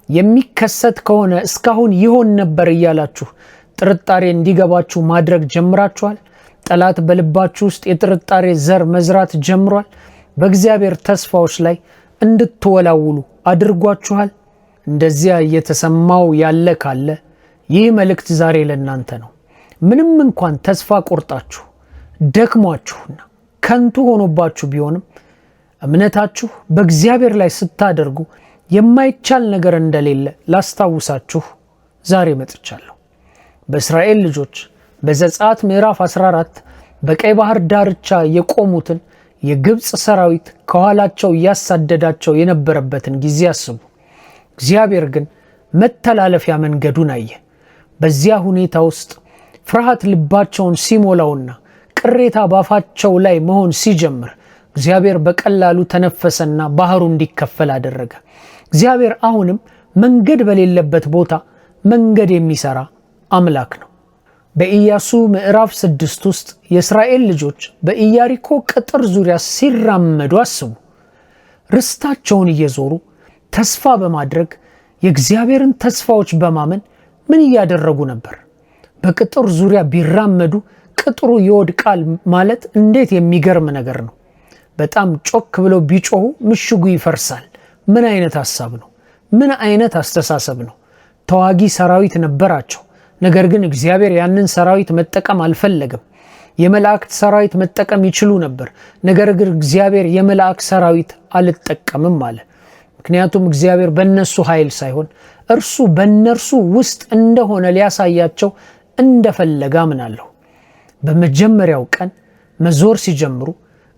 የሚከሰት ከሆነ እስካሁን ይሆን ነበር እያላችሁ ጥርጣሬ እንዲገባችሁ ማድረግ ጀምራችኋል? ጠላት በልባችሁ ውስጥ የጥርጣሬ ዘር መዝራት ጀምሯል። በእግዚአብሔር ተስፋዎች ላይ እንድትወላውሉ አድርጓችኋል። እንደዚያ እየተሰማው ያለ ካለ ይህ መልእክት ዛሬ ለእናንተ ነው። ምንም እንኳን ተስፋ ቆርጣችሁ ደክሟችሁና ከንቱ ሆኖባችሁ ቢሆንም እምነታችሁ በእግዚአብሔር ላይ ስታደርጉ የማይቻል ነገር እንደሌለ ላስታውሳችሁ ዛሬ መጥቻለሁ። በእስራኤል ልጆች በዘጸአት ምዕራፍ 14 በቀይ ባህር ዳርቻ የቆሙትን የግብፅ ሰራዊት ከኋላቸው እያሳደዳቸው የነበረበትን ጊዜ አስቡ። እግዚአብሔር ግን መተላለፊያ መንገዱን አየ። በዚያ ሁኔታ ውስጥ ፍርሃት ልባቸውን ሲሞላውና ቅሬታ ባፋቸው ላይ መሆን ሲጀምር እግዚአብሔር በቀላሉ ተነፈሰና ባህሩ እንዲከፈል አደረገ። እግዚአብሔር አሁንም መንገድ በሌለበት ቦታ መንገድ የሚሰራ አምላክ ነው። በኢያሱ ምዕራፍ 6 ውስጥ የእስራኤል ልጆች በኢያሪኮ ቅጥር ዙሪያ ሲራመዱ አስቡ። ርስታቸውን እየዞሩ ተስፋ በማድረግ የእግዚአብሔርን ተስፋዎች በማመን ምን እያደረጉ ነበር? በቅጥር ዙሪያ ቢራመዱ ቅጥሩ ይወድቃል ማለት እንዴት የሚገርም ነገር ነው። በጣም ጮክ ብለው ቢጮሁ ምሽጉ ይፈርሳል። ምን አይነት ሐሳብ ነው? ምን አይነት አስተሳሰብ ነው? ተዋጊ ሰራዊት ነበራቸው። ነገር ግን እግዚአብሔር ያንን ሰራዊት መጠቀም አልፈለገም። የመላእክት ሰራዊት መጠቀም ይችሉ ነበር። ነገር ግን እግዚአብሔር የመላእክት ሰራዊት አልጠቀምም አለ። ምክንያቱም እግዚአብሔር በእነሱ ኃይል ሳይሆን እርሱ በእነርሱ ውስጥ እንደሆነ ሊያሳያቸው እንደፈለገ አምናለሁ። በመጀመሪያው ቀን መዞር ሲጀምሩ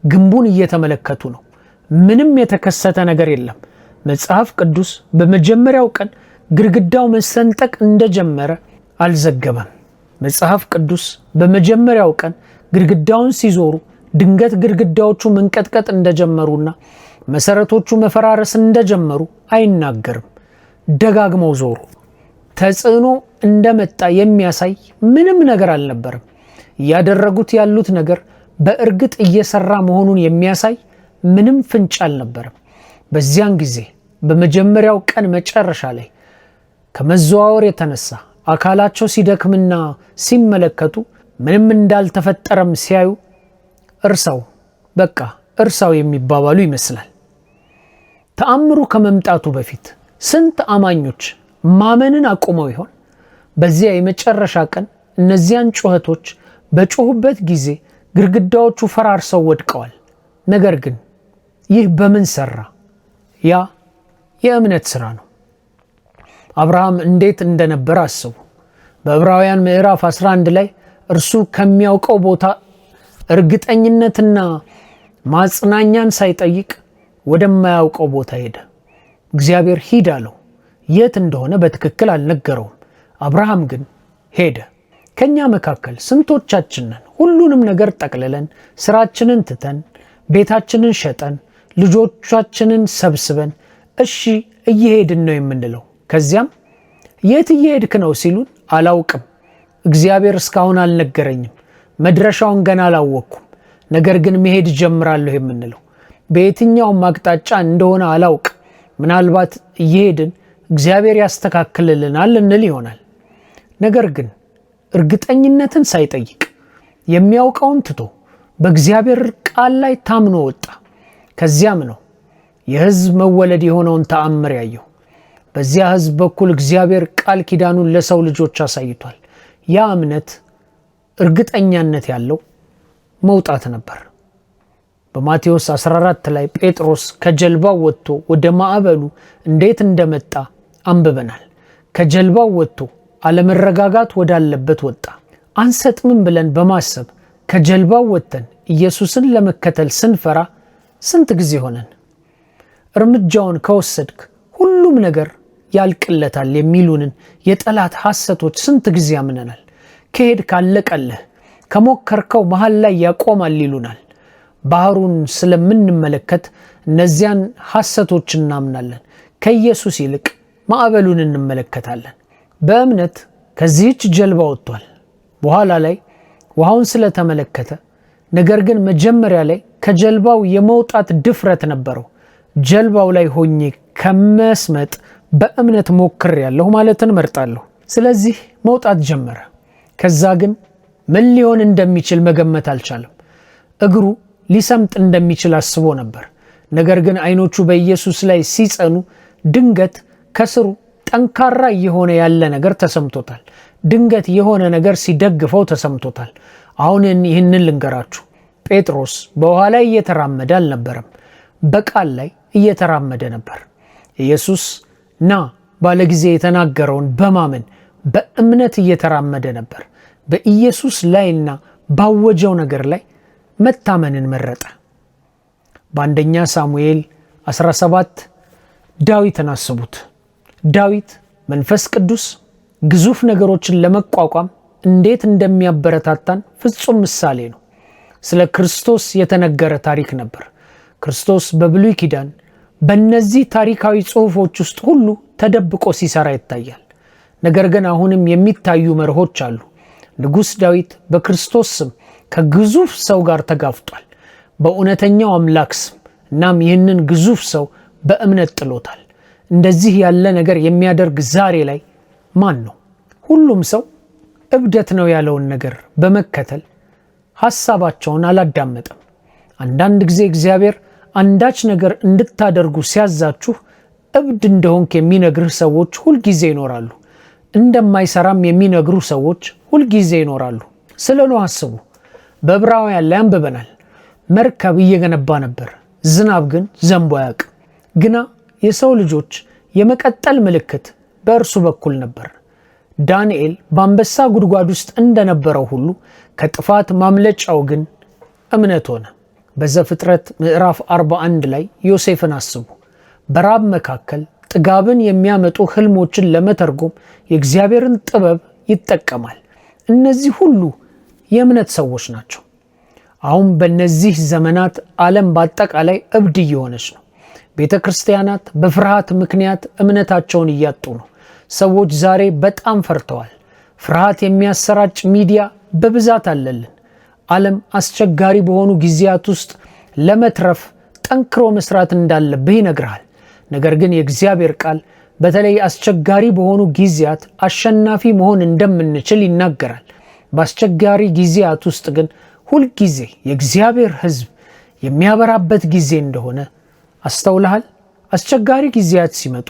ግንቡን እየተመለከቱ ነው። ምንም የተከሰተ ነገር የለም። መጽሐፍ ቅዱስ በመጀመሪያው ቀን ግድግዳው መሰንጠቅ እንደጀመረ አልዘገበም። መጽሐፍ ቅዱስ በመጀመሪያው ቀን ግድግዳውን ሲዞሩ ድንገት ግድግዳዎቹ መንቀጥቀጥ እንደጀመሩና መሰረቶቹ መፈራረስ እንደጀመሩ አይናገርም። ደጋግመው ዞሩ። ተጽዕኖ እንደመጣ የሚያሳይ ምንም ነገር አልነበረም። ያደረጉት ያሉት ነገር በእርግጥ እየሰራ መሆኑን የሚያሳይ ምንም ፍንጭ አልነበረም። በዚያን ጊዜ በመጀመሪያው ቀን መጨረሻ ላይ ከመዘዋወር የተነሳ አካላቸው ሲደክምና ሲመለከቱ ምንም እንዳልተፈጠረም ሲያዩ እርሳው የሚባባሉ ይመስላል። ተአምሩ ከመምጣቱ በፊት ስንት አማኞች ማመንን አቁመው ይሆን? በዚያ የመጨረሻ ቀን እነዚያን ጩኸቶች በጮሁበት ጊዜ ግድግዳዎቹ ፈራርሰው ወድቀዋል። ነገር ግን ይህ በምን ሰራ? ያ የእምነት ሥራ ነው። አብርሃም እንዴት እንደነበረ አስቡ። በዕብራውያን ምዕራፍ 11 ላይ እርሱ ከሚያውቀው ቦታ እርግጠኝነትና ማጽናኛን ሳይጠይቅ ወደማያውቀው ቦታ ሄደ። እግዚአብሔር ሂድ አለው። የት እንደሆነ በትክክል አልነገረውም። አብርሃም ግን ሄደ። ከኛ መካከል ስንቶቻችንን ሁሉንም ነገር ጠቅልለን ስራችንን ትተን ቤታችንን ሸጠን ልጆቻችንን ሰብስበን እሺ እየሄድን ነው የምንለው? ከዚያም የት እየሄድክ ነው ሲሉን አላውቅም፣ እግዚአብሔር እስካሁን አልነገረኝም፣ መድረሻውን ገና አላወቅኩም፣ ነገር ግን መሄድ ጀምራለሁ የምንለው በየትኛውም አቅጣጫ እንደሆነ አላውቅ፣ ምናልባት እየሄድን እግዚአብሔር ያስተካክልልናል እንል ይሆናል። ነገር ግን እርግጠኝነትን ሳይጠይቅ የሚያውቀውን ትቶ በእግዚአብሔር ቃል ላይ ታምኖ ወጣ። ከዚያም ነው የሕዝብ መወለድ የሆነውን ተአምር ያየው። በዚያ ሕዝብ በኩል እግዚአብሔር ቃል ኪዳኑን ለሰው ልጆች አሳይቷል። ያ እምነት እርግጠኛነት ያለው መውጣት ነበር። በማቴዎስ 14 ላይ ጴጥሮስ ከጀልባው ወጥቶ ወደ ማዕበሉ እንዴት እንደመጣ አንብበናል። ከጀልባው ወጥቶ አለመረጋጋት ወዳለበት ወጣ። አንሰጥምም ብለን በማሰብ ከጀልባው ወጥተን ኢየሱስን ለመከተል ስንፈራ ስንት ጊዜ ሆነን? እርምጃውን ከወሰድክ ሁሉም ነገር ያልቅለታል የሚሉንን የጠላት ሐሰቶች ስንት ጊዜ አምነናል። ከሄድ ካለቀልህ፣ ከሞከርከው መሃል ላይ ያቆማል ይሉናል። ባህሩን ስለምንመለከት እነዚያን ሐሰቶች እናምናለን። ከኢየሱስ ይልቅ ማዕበሉን እንመለከታለን። በእምነት ከዚህች ጀልባ ወጥቷል። በኋላ ላይ ውሃውን ስለተመለከተ፣ ነገር ግን መጀመሪያ ላይ ከጀልባው የመውጣት ድፍረት ነበረው። ጀልባው ላይ ሆኜ ከመስመጥ በእምነት ሞክሬያለሁ ማለትን እመርጣለሁ። ስለዚህ መውጣት ጀመረ። ከዛ ግን ምን ሊሆን እንደሚችል መገመት አልቻለም። እግሩ ሊሰምጥ እንደሚችል አስቦ ነበር። ነገር ግን አይኖቹ በኢየሱስ ላይ ሲጸኑ ድንገት ከስሩ ጠንካራ የሆነ ያለ ነገር ተሰምቶታል። ድንገት የሆነ ነገር ሲደግፈው ተሰምቶታል። አሁን ይህንን ልንገራችሁ። ጴጥሮስ በውሃ ላይ እየተራመደ አልነበረም፣ በቃል ላይ እየተራመደ ነበር። ኢየሱስ ና ባለ ጊዜ የተናገረውን በማመን በእምነት እየተራመደ ነበር። በኢየሱስ ላይና ባወጀው ነገር ላይ መታመንን መረጠ። በአንደኛ ሳሙኤል 17 ዳዊትን አስቡት። ዳዊት መንፈስ ቅዱስ ግዙፍ ነገሮችን ለመቋቋም እንዴት እንደሚያበረታታን ፍጹም ምሳሌ ነው። ስለ ክርስቶስ የተነገረ ታሪክ ነበር። ክርስቶስ በብሉይ ኪዳን በእነዚህ ታሪካዊ ጽሑፎች ውስጥ ሁሉ ተደብቆ ሲሰራ ይታያል። ነገር ግን አሁንም የሚታዩ መርሆች አሉ። ንጉሥ ዳዊት በክርስቶስ ስም ከግዙፍ ሰው ጋር ተጋፍጧል፣ በእውነተኛው አምላክ ስም። እናም ይህንን ግዙፍ ሰው በእምነት ጥሎታል። እንደዚህ ያለ ነገር የሚያደርግ ዛሬ ላይ ማን ነው? ሁሉም ሰው እብደት ነው ያለውን ነገር በመከተል ሐሳባቸውን አላዳመጠም። አንዳንድ ጊዜ እግዚአብሔር አንዳች ነገር እንድታደርጉ ሲያዛችሁ እብድ እንደሆንክ የሚነግርህ ሰዎች ሁልጊዜ ይኖራሉ። እንደማይሰራም የሚነግሩ ሰዎች ሁልጊዜ ይኖራሉ። ስለ ኖህ አስቡ። በዕብራውያን ላይ አንብበናል። መርከብ እየገነባ ነበር፣ ዝናብ ግን ዘንቦ አያውቅም። ግና የሰው ልጆች የመቀጠል ምልክት በእርሱ በኩል ነበር። ዳንኤል በአንበሳ ጉድጓድ ውስጥ እንደነበረው ሁሉ ከጥፋት ማምለጫው ግን እምነት ሆነ። በዘፍጥረት ምዕራፍ 41 ላይ ዮሴፍን አስቡ። በራብ መካከል ጥጋብን የሚያመጡ ህልሞችን ለመተርጎም የእግዚአብሔርን ጥበብ ይጠቀማል። እነዚህ ሁሉ የእምነት ሰዎች ናቸው። አሁን በእነዚህ ዘመናት ዓለም በአጠቃላይ እብድ እየሆነች ነው። ቤተ ክርስቲያናት በፍርሃት ምክንያት እምነታቸውን እያጡ ነው። ሰዎች ዛሬ በጣም ፈርተዋል። ፍርሃት የሚያሰራጭ ሚዲያ በብዛት አለልን። ዓለም አስቸጋሪ በሆኑ ጊዜያት ውስጥ ለመትረፍ ጠንክሮ መስራት እንዳለብህ ይነግርሃል። ነገር ግን የእግዚአብሔር ቃል በተለይ አስቸጋሪ በሆኑ ጊዜያት አሸናፊ መሆን እንደምንችል ይናገራል። በአስቸጋሪ ጊዜያት ውስጥ ግን ሁልጊዜ የእግዚአብሔር ሕዝብ የሚያበራበት ጊዜ እንደሆነ አስተውለሃል? አስቸጋሪ ጊዜያት ሲመጡ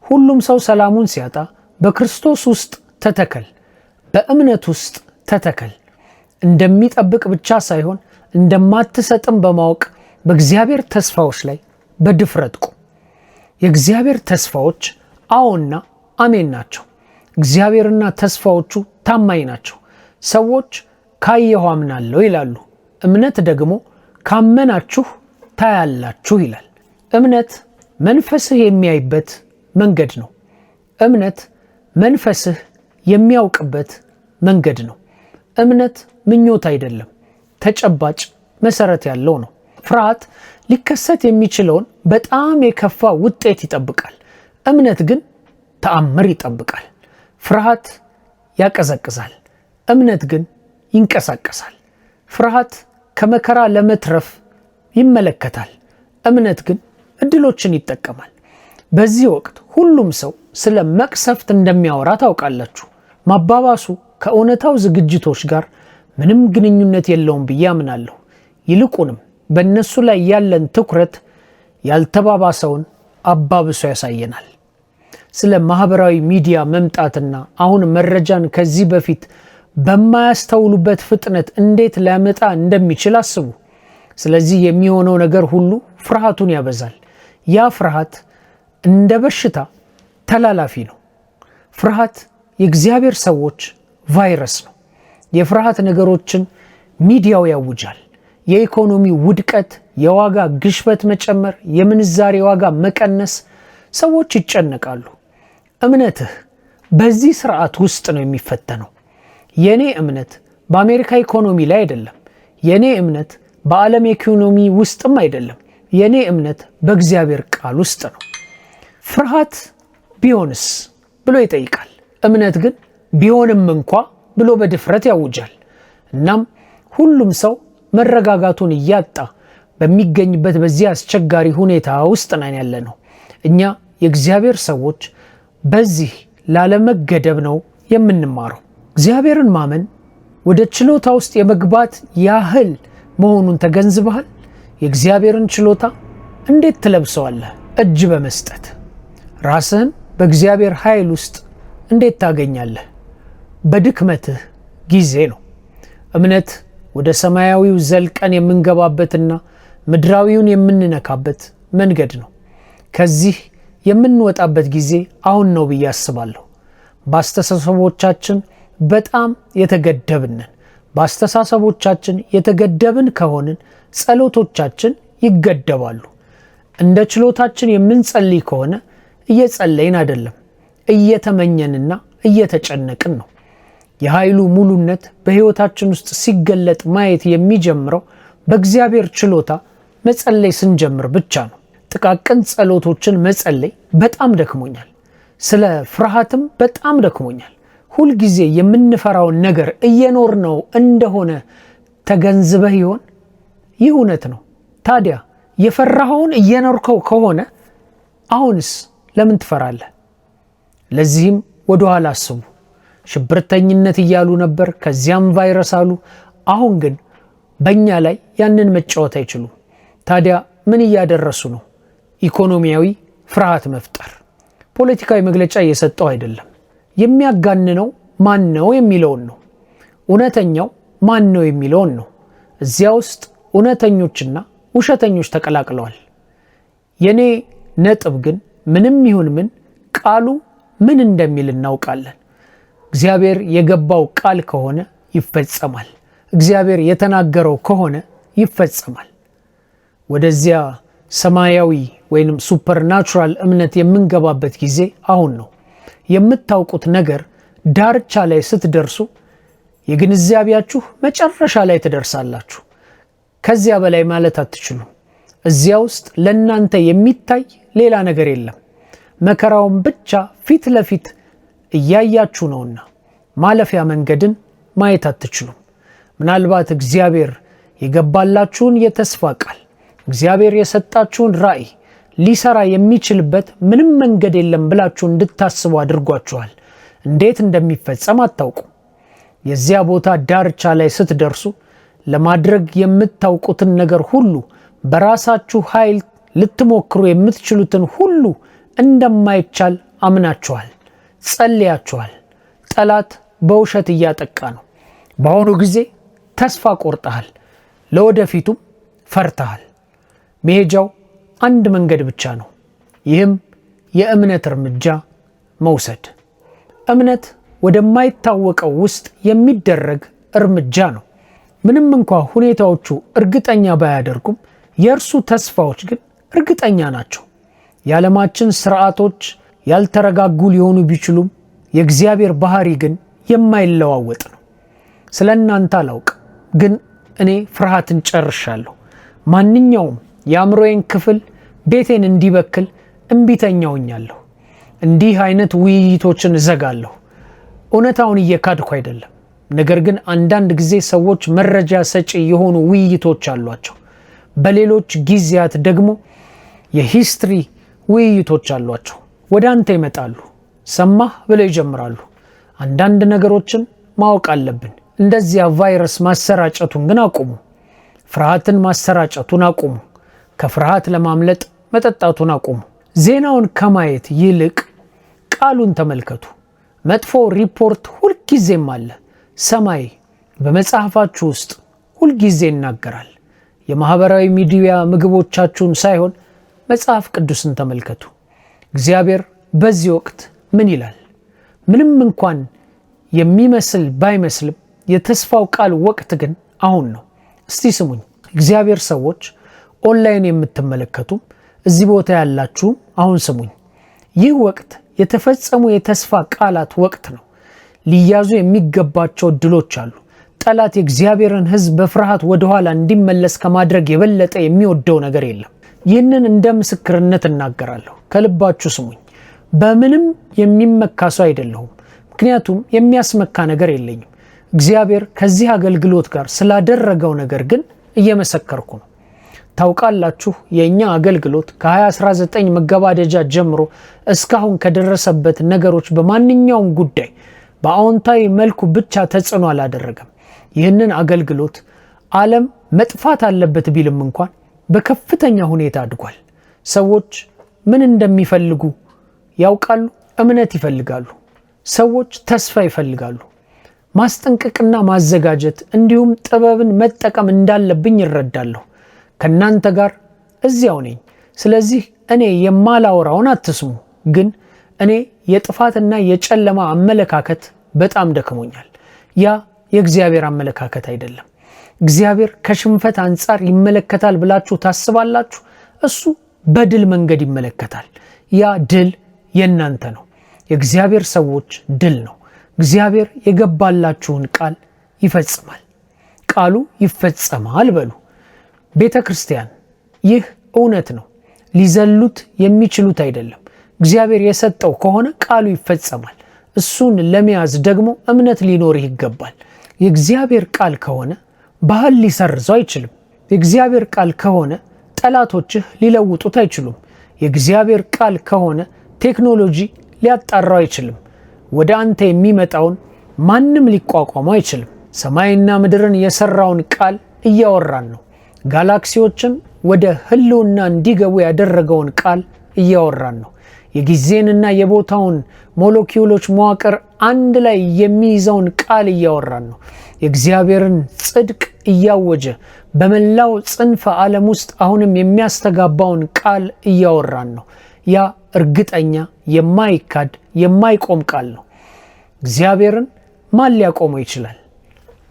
ሁሉም ሰው ሰላሙን ሲያጣ በክርስቶስ ውስጥ ተተከል፣ በእምነት ውስጥ ተተከል። እንደሚጠብቅ ብቻ ሳይሆን እንደማትሰጥም በማወቅ በእግዚአብሔር ተስፋዎች ላይ በድፍረት ቁም። የእግዚአብሔር ተስፋዎች አዎና አሜን ናቸው። እግዚአብሔርና ተስፋዎቹ ታማኝ ናቸው። ሰዎች ካየሁ አምናለሁ ይላሉ። እምነት ደግሞ ካመናችሁ ታያላችሁ ይላል። እምነት መንፈስህ የሚያይበት መንገድ ነው። እምነት መንፈስህ የሚያውቅበት መንገድ ነው። እምነት ምኞት አይደለም፣ ተጨባጭ መሰረት ያለው ነው። ፍርሃት ሊከሰት የሚችለውን በጣም የከፋ ውጤት ይጠብቃል። እምነት ግን ተአምር ይጠብቃል። ፍርሃት ያቀዘቅዛል፣ እምነት ግን ይንቀሳቀሳል። ፍርሃት ከመከራ ለመትረፍ ይመለከታል፣ እምነት ግን እድሎችን ይጠቀማል። በዚህ ወቅት ሁሉም ሰው ስለ መቅሰፍት እንደሚያወራ ታውቃላችሁ። ማባባሱ ከእውነታው ዝግጅቶች ጋር ምንም ግንኙነት የለውም ብዬ አምናለሁ። ይልቁንም በእነሱ ላይ ያለን ትኩረት ያልተባባሰውን አባብሶ ያሳየናል። ስለ ማህበራዊ ሚዲያ መምጣትና አሁን መረጃን ከዚህ በፊት በማያስተውሉበት ፍጥነት እንዴት ሊያመጣ እንደሚችል አስቡ። ስለዚህ የሚሆነው ነገር ሁሉ ፍርሃቱን ያበዛል። ያ ፍርሃት እንደ በሽታ ተላላፊ ነው። ፍርሃት የእግዚአብሔር ሰዎች ቫይረስ ነው። የፍርሃት ነገሮችን ሚዲያው ያውጃል። የኢኮኖሚ ውድቀት፣ የዋጋ ግሽበት መጨመር፣ የምንዛሬ ዋጋ መቀነስ፣ ሰዎች ይጨነቃሉ። እምነትህ በዚህ ስርዓት ውስጥ ነው የሚፈተነው። የኔ እምነት በአሜሪካ ኢኮኖሚ ላይ አይደለም። የኔ እምነት በዓለም ኢኮኖሚ ውስጥም አይደለም። የኔ እምነት በእግዚአብሔር ቃል ውስጥ ነው። ፍርሃት ቢሆንስ ብሎ ይጠይቃል። እምነት ግን ቢሆንም እንኳ ብሎ በድፍረት ያውጃል። እናም ሁሉም ሰው መረጋጋቱን እያጣ በሚገኝበት በዚህ አስቸጋሪ ሁኔታ ውስጥ ነን ያለ ነው። እኛ የእግዚአብሔር ሰዎች በዚህ ላለመገደብ ነው የምንማረው። እግዚአብሔርን ማመን ወደ ችሎታ ውስጥ የመግባት ያህል መሆኑን ተገንዝበሃል? የእግዚአብሔርን ችሎታ እንዴት ትለብሰዋለህ? እጅ በመስጠት። ራስህን በእግዚአብሔር ኃይል ውስጥ እንዴት ታገኛለህ? በድክመትህ ጊዜ ነው። እምነት ወደ ሰማያዊው ዘልቀን የምንገባበትና ምድራዊውን የምንነካበት መንገድ ነው። ከዚህ የምንወጣበት ጊዜ አሁን ነው ብዬ አስባለሁ። በአስተሳሰቦቻችን በጣም የተገደብንን። በአስተሳሰቦቻችን የተገደብን ከሆንን ጸሎቶቻችን ይገደባሉ። እንደ ችሎታችን የምንጸልይ ከሆነ እየጸለይን አይደለም፣ እየተመኘንና እየተጨነቅን ነው። የኃይሉ ሙሉነት በሕይወታችን ውስጥ ሲገለጥ ማየት የሚጀምረው በእግዚአብሔር ችሎታ መጸለይ ስንጀምር ብቻ ነው። ጥቃቅን ጸሎቶችን መጸለይ በጣም ደክሞኛል፣ ስለ ፍርሃትም በጣም ደክሞኛል። ሁልጊዜ የምንፈራውን ነገር እየኖርነው እንደሆነ ተገንዝበህ ይሆን? ይህ እውነት ነው። ታዲያ የፈራኸውን እየኖርከው ከሆነ አሁንስ ለምን ትፈራለህ? ለዚህም ወደ ኋላ አስቡ። ሽብርተኝነት እያሉ ነበር፣ ከዚያም ቫይረስ አሉ። አሁን ግን በእኛ ላይ ያንን መጫወት አይችሉም። ታዲያ ምን እያደረሱ ነው? ኢኮኖሚያዊ ፍርሃት መፍጠር። ፖለቲካዊ መግለጫ እየሰጠው አይደለም። የሚያጋንነው ማን ነው የሚለውን ነው። እውነተኛው ማን ነው የሚለውን ነው። እዚያ ውስጥ እውነተኞችና ውሸተኞች ተቀላቅለዋል። የኔ ነጥብ ግን ምንም ይሁን ምን ቃሉ ምን እንደሚል እናውቃለን። እግዚአብሔር የገባው ቃል ከሆነ ይፈጸማል። እግዚአብሔር የተናገረው ከሆነ ይፈጸማል። ወደዚያ ሰማያዊ ወይንም ሱፐርናቹራል እምነት የምንገባበት ጊዜ አሁን ነው። የምታውቁት ነገር ዳርቻ ላይ ስትደርሱ የግንዛቤያችሁ መጨረሻ ላይ ትደርሳላችሁ። ከዚያ በላይ ማለት አትችሉም። እዚያ ውስጥ ለእናንተ የሚታይ ሌላ ነገር የለም። መከራውን ብቻ ፊት ለፊት እያያችሁ ነውና ማለፊያ መንገድን ማየት አትችሉም። ምናልባት እግዚአብሔር የገባላችሁን የተስፋ ቃል፣ እግዚአብሔር የሰጣችሁን ራእይ ሊሰራ የሚችልበት ምንም መንገድ የለም ብላችሁ እንድታስቡ አድርጓችኋል። እንዴት እንደሚፈጸም አታውቁም። የዚያ ቦታ ዳርቻ ላይ ስትደርሱ ለማድረግ የምታውቁትን ነገር ሁሉ፣ በራሳችሁ ኃይል ልትሞክሩ የምትችሉትን ሁሉ እንደማይቻል አምናችኋል፣ ጸልያችኋል። ጠላት በውሸት እያጠቃ ነው። በአሁኑ ጊዜ ተስፋ ቆርጠሃል፣ ለወደፊቱም ፈርተሃል። መሄጃው አንድ መንገድ ብቻ ነው። ይህም የእምነት እርምጃ መውሰድ። እምነት ወደማይታወቀው ውስጥ የሚደረግ እርምጃ ነው። ምንም እንኳ ሁኔታዎቹ እርግጠኛ ባያደርጉም የእርሱ ተስፋዎች ግን እርግጠኛ ናቸው። የዓለማችን ስርዓቶች ያልተረጋጉ ሊሆኑ ቢችሉም የእግዚአብሔር ባህሪ ግን የማይለዋወጥ ነው። ስለ እናንተ አላውቅም፣ ግን እኔ ፍርሃትን ጨርሻለሁ። ማንኛውም የአእምሮዬን ክፍል ቤቴን እንዲበክል እምቢተኛውኛለሁ። እንዲህ አይነት ውይይቶችን እዘጋለሁ። እውነታውን እየካድኩ አይደለም፣ ነገር ግን አንዳንድ ጊዜ ሰዎች መረጃ ሰጪ የሆኑ ውይይቶች አሏቸው። በሌሎች ጊዜያት ደግሞ የሂስትሪ ውይይቶች አሏቸው። ወደ አንተ ይመጣሉ፣ ሰማህ ብለው ይጀምራሉ። አንዳንድ ነገሮችን ማወቅ አለብን። እንደዚያ ቫይረስ ማሰራጨቱን ግን አቁሙ። ፍርሃትን ማሰራጨቱን አቁሙ። ከፍርሃት ለማምለጥ መጠጣቱን አቁሙ። ዜናውን ከማየት ይልቅ ቃሉን ተመልከቱ። መጥፎ ሪፖርት ሁልጊዜም አለ። ሰማይ በመጽሐፋችሁ ውስጥ ሁልጊዜ ይናገራል። የማህበራዊ ሚዲያ ምግቦቻችሁን ሳይሆን መጽሐፍ ቅዱስን ተመልከቱ። እግዚአብሔር በዚህ ወቅት ምን ይላል? ምንም እንኳን የሚመስል ባይመስልም የተስፋው ቃል ወቅት ግን አሁን ነው። እስቲ ስሙኝ። እግዚአብሔር ሰዎች ኦንላይን የምትመለከቱ እዚህ ቦታ ያላችሁ አሁን ስሙኝ። ይህ ወቅት የተፈጸሙ የተስፋ ቃላት ወቅት ነው። ሊያዙ የሚገባቸው እድሎች አሉ። ጠላት የእግዚአብሔርን ሕዝብ በፍርሃት ወደ ኋላ እንዲመለስ ከማድረግ የበለጠ የሚወደው ነገር የለም። ይህንን እንደ ምስክርነት እናገራለሁ። ከልባችሁ ስሙኝ። በምንም የሚመካ ሰው አይደለሁም፣ ምክንያቱም የሚያስመካ ነገር የለኝም። እግዚአብሔር ከዚህ አገልግሎት ጋር ስላደረገው ነገር ግን እየመሰከርኩ ነው። ታውቃላችሁ፣ የእኛ አገልግሎት ከ2019 መገባደጃ ጀምሮ እስካሁን ከደረሰበት ነገሮች በማንኛውም ጉዳይ በአዎንታዊ መልኩ ብቻ ተጽዕኖ አላደረገም። ይህንን አገልግሎት ዓለም መጥፋት አለበት ቢልም እንኳን በከፍተኛ ሁኔታ አድጓል። ሰዎች ምን እንደሚፈልጉ ያውቃሉ። እምነት ይፈልጋሉ። ሰዎች ተስፋ ይፈልጋሉ። ማስጠንቀቅና ማዘጋጀት እንዲሁም ጥበብን መጠቀም እንዳለብኝ ይረዳለሁ። ከናንተ ጋር እዚያው ነኝ። ስለዚህ እኔ የማላወራውን አትስሙ። ግን እኔ የጥፋትና የጨለማ አመለካከት በጣም ደክሞኛል። ያ የእግዚአብሔር አመለካከት አይደለም። እግዚአብሔር ከሽንፈት አንጻር ይመለከታል ብላችሁ ታስባላችሁ? እሱ በድል መንገድ ይመለከታል። ያ ድል የእናንተ ነው። የእግዚአብሔር ሰዎች ድል ነው። እግዚአብሔር የገባላችሁን ቃል ይፈጽማል። ቃሉ ይፈጸማል በሉ። ቤተ ክርስቲያን ይህ እውነት ነው። ሊዘሉት የሚችሉት አይደለም። እግዚአብሔር የሰጠው ከሆነ ቃሉ ይፈጸማል። እሱን ለመያዝ ደግሞ እምነት ሊኖርህ ይገባል። የእግዚአብሔር ቃል ከሆነ ባህል ሊሰርዘው አይችልም። የእግዚአብሔር ቃል ከሆነ ጠላቶችህ ሊለውጡት አይችሉም። የእግዚአብሔር ቃል ከሆነ ቴክኖሎጂ ሊያጣራው አይችልም። ወደ አንተ የሚመጣውን ማንም ሊቋቋመው አይችልም። ሰማይና ምድርን የሰራውን ቃል እያወራን ነው። ጋላክሲዎችን ወደ ህልውና እንዲገቡ ያደረገውን ቃል እያወራን ነው። የጊዜንና የቦታውን ሞለኪውሎች መዋቅር አንድ ላይ የሚይዘውን ቃል እያወራን ነው። የእግዚአብሔርን ጽድቅ እያወጀ በመላው ጽንፈ ዓለም ውስጥ አሁንም የሚያስተጋባውን ቃል እያወራን ነው። ያ እርግጠኛ የማይካድ የማይቆም ቃል ነው። እግዚአብሔርን ማን ሊያቆመው ይችላል?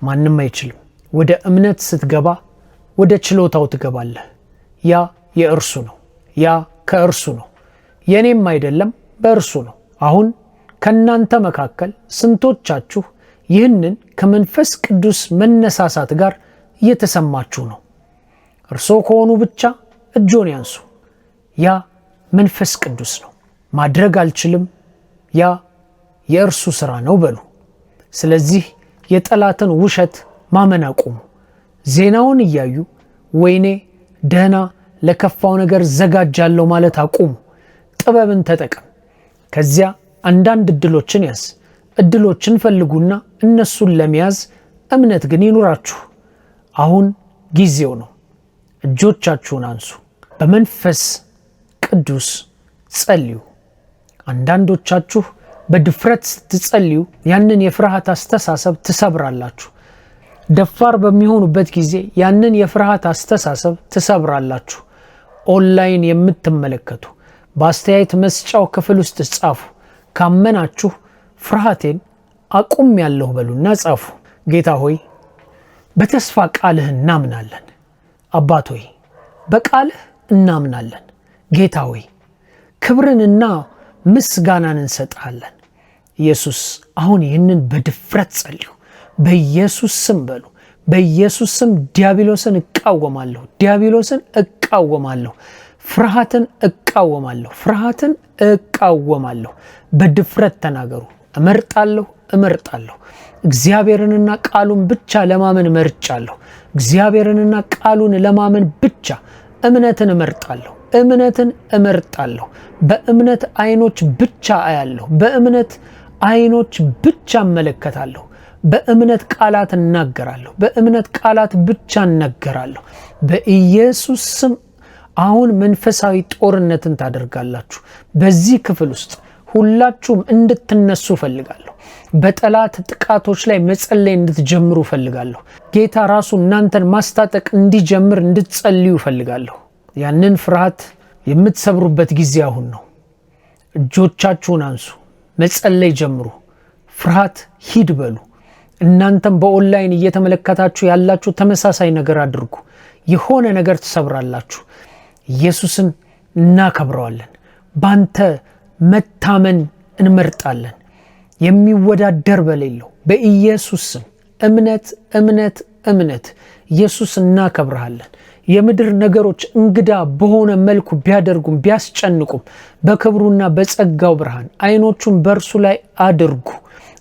ማንም አይችልም። ወደ እምነት ስትገባ ወደ ችሎታው ትገባለህ። ያ የእርሱ ነው። ያ ከእርሱ ነው። የኔም አይደለም፣ በእርሱ ነው። አሁን ከናንተ መካከል ስንቶቻችሁ ይህንን ከመንፈስ ቅዱስ መነሳሳት ጋር እየተሰማችሁ ነው? እርሶ ከሆኑ ብቻ እጆን ያንሱ። ያ መንፈስ ቅዱስ ነው። ማድረግ አልችልም፣ ያ የእርሱ ሥራ ነው በሉ። ስለዚህ የጠላትን ውሸት ማመን አቁሙ። ዜናውን እያዩ ወይኔ ደህና ለከፋው ነገር ዘጋጃለሁ ማለት አቁሙ። ጥበብን ተጠቀም። ከዚያ አንዳንድ እድሎችን ያዝ። እድሎችን ፈልጉና እነሱን ለመያዝ እምነት ግን ይኑራችሁ። አሁን ጊዜው ነው። እጆቻችሁን አንሱ። በመንፈስ ቅዱስ ጸልዩ። አንዳንዶቻችሁ በድፍረት ስትጸልዩ ያንን የፍርሃት አስተሳሰብ ትሰብራላችሁ። ደፋር በሚሆኑበት ጊዜ ያንን የፍርሃት አስተሳሰብ ትሰብራላችሁ። ኦንላይን የምትመለከቱ በአስተያየት መስጫው ክፍል ውስጥ ጻፉ። ካመናችሁ ፍርሃቴን አቁም ያለሁ በሉና ጻፉ። ጌታ ሆይ በተስፋ ቃልህ እናምናለን። አባት ሆይ በቃልህ እናምናለን። ጌታ ሆይ ክብርንና ምስጋናን እንሰጣለን። ኢየሱስ አሁን ይህንን በድፍረት ጸልዩ። በኢየሱስ ስም በሉ። በኢየሱስ ስም ዲያብሎስን እቃወማለሁ። ዲያብሎስን እቃወማለሁ። ፍርሃትን እቃወማለሁ። ፍርሃትን እቃወማለሁ። በድፍረት ተናገሩ። እመርጣለሁ። እግዚአብሔርንና ቃሉን ብቻ ለማመን መርጫለሁ። እግዚአብሔርንና ቃሉን ለማመን ብቻ እምነትን እመርጣለሁ። በእምነት አይኖች ብቻ አያለሁ። በእምነት አይኖች ብቻ እመለከታለሁ። በእምነት ቃላት እናገራለሁ። በእምነት ቃላት ብቻ እናገራለሁ። በኢየሱስ ስም አሁን መንፈሳዊ ጦርነትን ታደርጋላችሁ። በዚህ ክፍል ውስጥ ሁላችሁም እንድትነሱ ፈልጋለሁ። በጠላት ጥቃቶች ላይ መጸለይ እንድትጀምሩ ፈልጋለሁ። ጌታ ራሱ እናንተን ማስታጠቅ እንዲጀምር እንድትጸልዩ ፈልጋለሁ። ያንን ፍርሃት የምትሰብሩበት ጊዜ አሁን ነው። እጆቻችሁን አንሱ፣ መጸለይ ጀምሩ። ፍርሃት ሂድ በሉ። እናንተም በኦንላይን እየተመለከታችሁ ያላችሁ ተመሳሳይ ነገር አድርጉ። የሆነ ነገር ትሰብራላችሁ። ኢየሱስን እናከብረዋለን። ባንተ መታመን እንመርጣለን። የሚወዳደር በሌለው በኢየሱስ ስም እምነት እምነት እምነት ኢየሱስ እናከብረሃለን። የምድር ነገሮች እንግዳ በሆነ መልኩ ቢያደርጉም ቢያስጨንቁም በክብሩና በጸጋው ብርሃን አይኖቹን በእርሱ ላይ አድርጉ።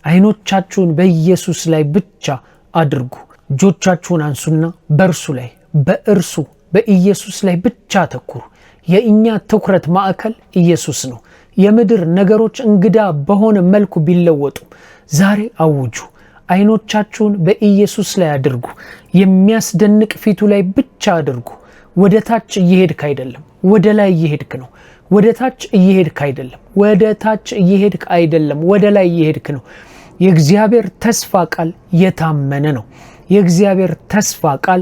አይኖቻችሁን በኢየሱስ ላይ ብቻ አድርጉ። እጆቻችሁን አንሱና በእርሱ ላይ በእርሱ በኢየሱስ ላይ ብቻ አተኩሩ። የእኛ ትኩረት ማዕከል ኢየሱስ ነው። የምድር ነገሮች እንግዳ በሆነ መልኩ ቢለወጡም ዛሬ አውጁ። አይኖቻችሁን በኢየሱስ ላይ አድርጉ። የሚያስደንቅ ፊቱ ላይ ብቻ አድርጉ። ወደ ታች እየሄድክ አይደለም፣ ወደ ላይ እየሄድክ ነው። ወደ ታች እየሄድክ አይደለም፣ ወደ ታች እየሄድክ አይደለም፣ ወደ ላይ እየሄድክ ነው። የእግዚአብሔር ተስፋ ቃል የታመነ ነው። የእግዚአብሔር ተስፋ ቃል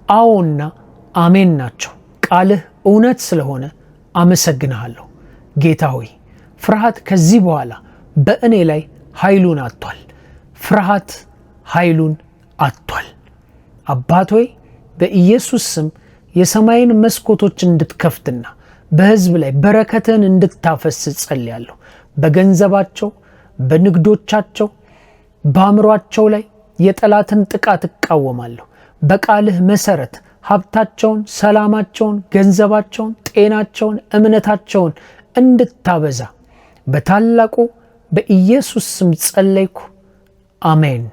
አዎና አሜን ናቸው። ቃልህ እውነት ስለሆነ አመሰግንሃለሁ። ጌታ ሆይ ፍርሃት ከዚህ በኋላ በእኔ ላይ ኃይሉን አጥቷል። ፍርሃት ኃይሉን አጥቷል። አባት ሆይ በኢየሱስ ስም የሰማይን መስኮቶች እንድትከፍትና በሕዝብ ላይ በረከትን እንድታፈስ ጸልያለሁ። በገንዘባቸው፣ በንግዶቻቸው፣ በአእምሯቸው ላይ የጠላትን ጥቃት እቃወማለሁ። በቃልህ መሰረት ሀብታቸውን፣ ሰላማቸውን፣ ገንዘባቸውን፣ ጤናቸውን፣ እምነታቸውን እንድታበዛ በታላቁ በኢየሱስ ስም ጸለይኩ። አሜን።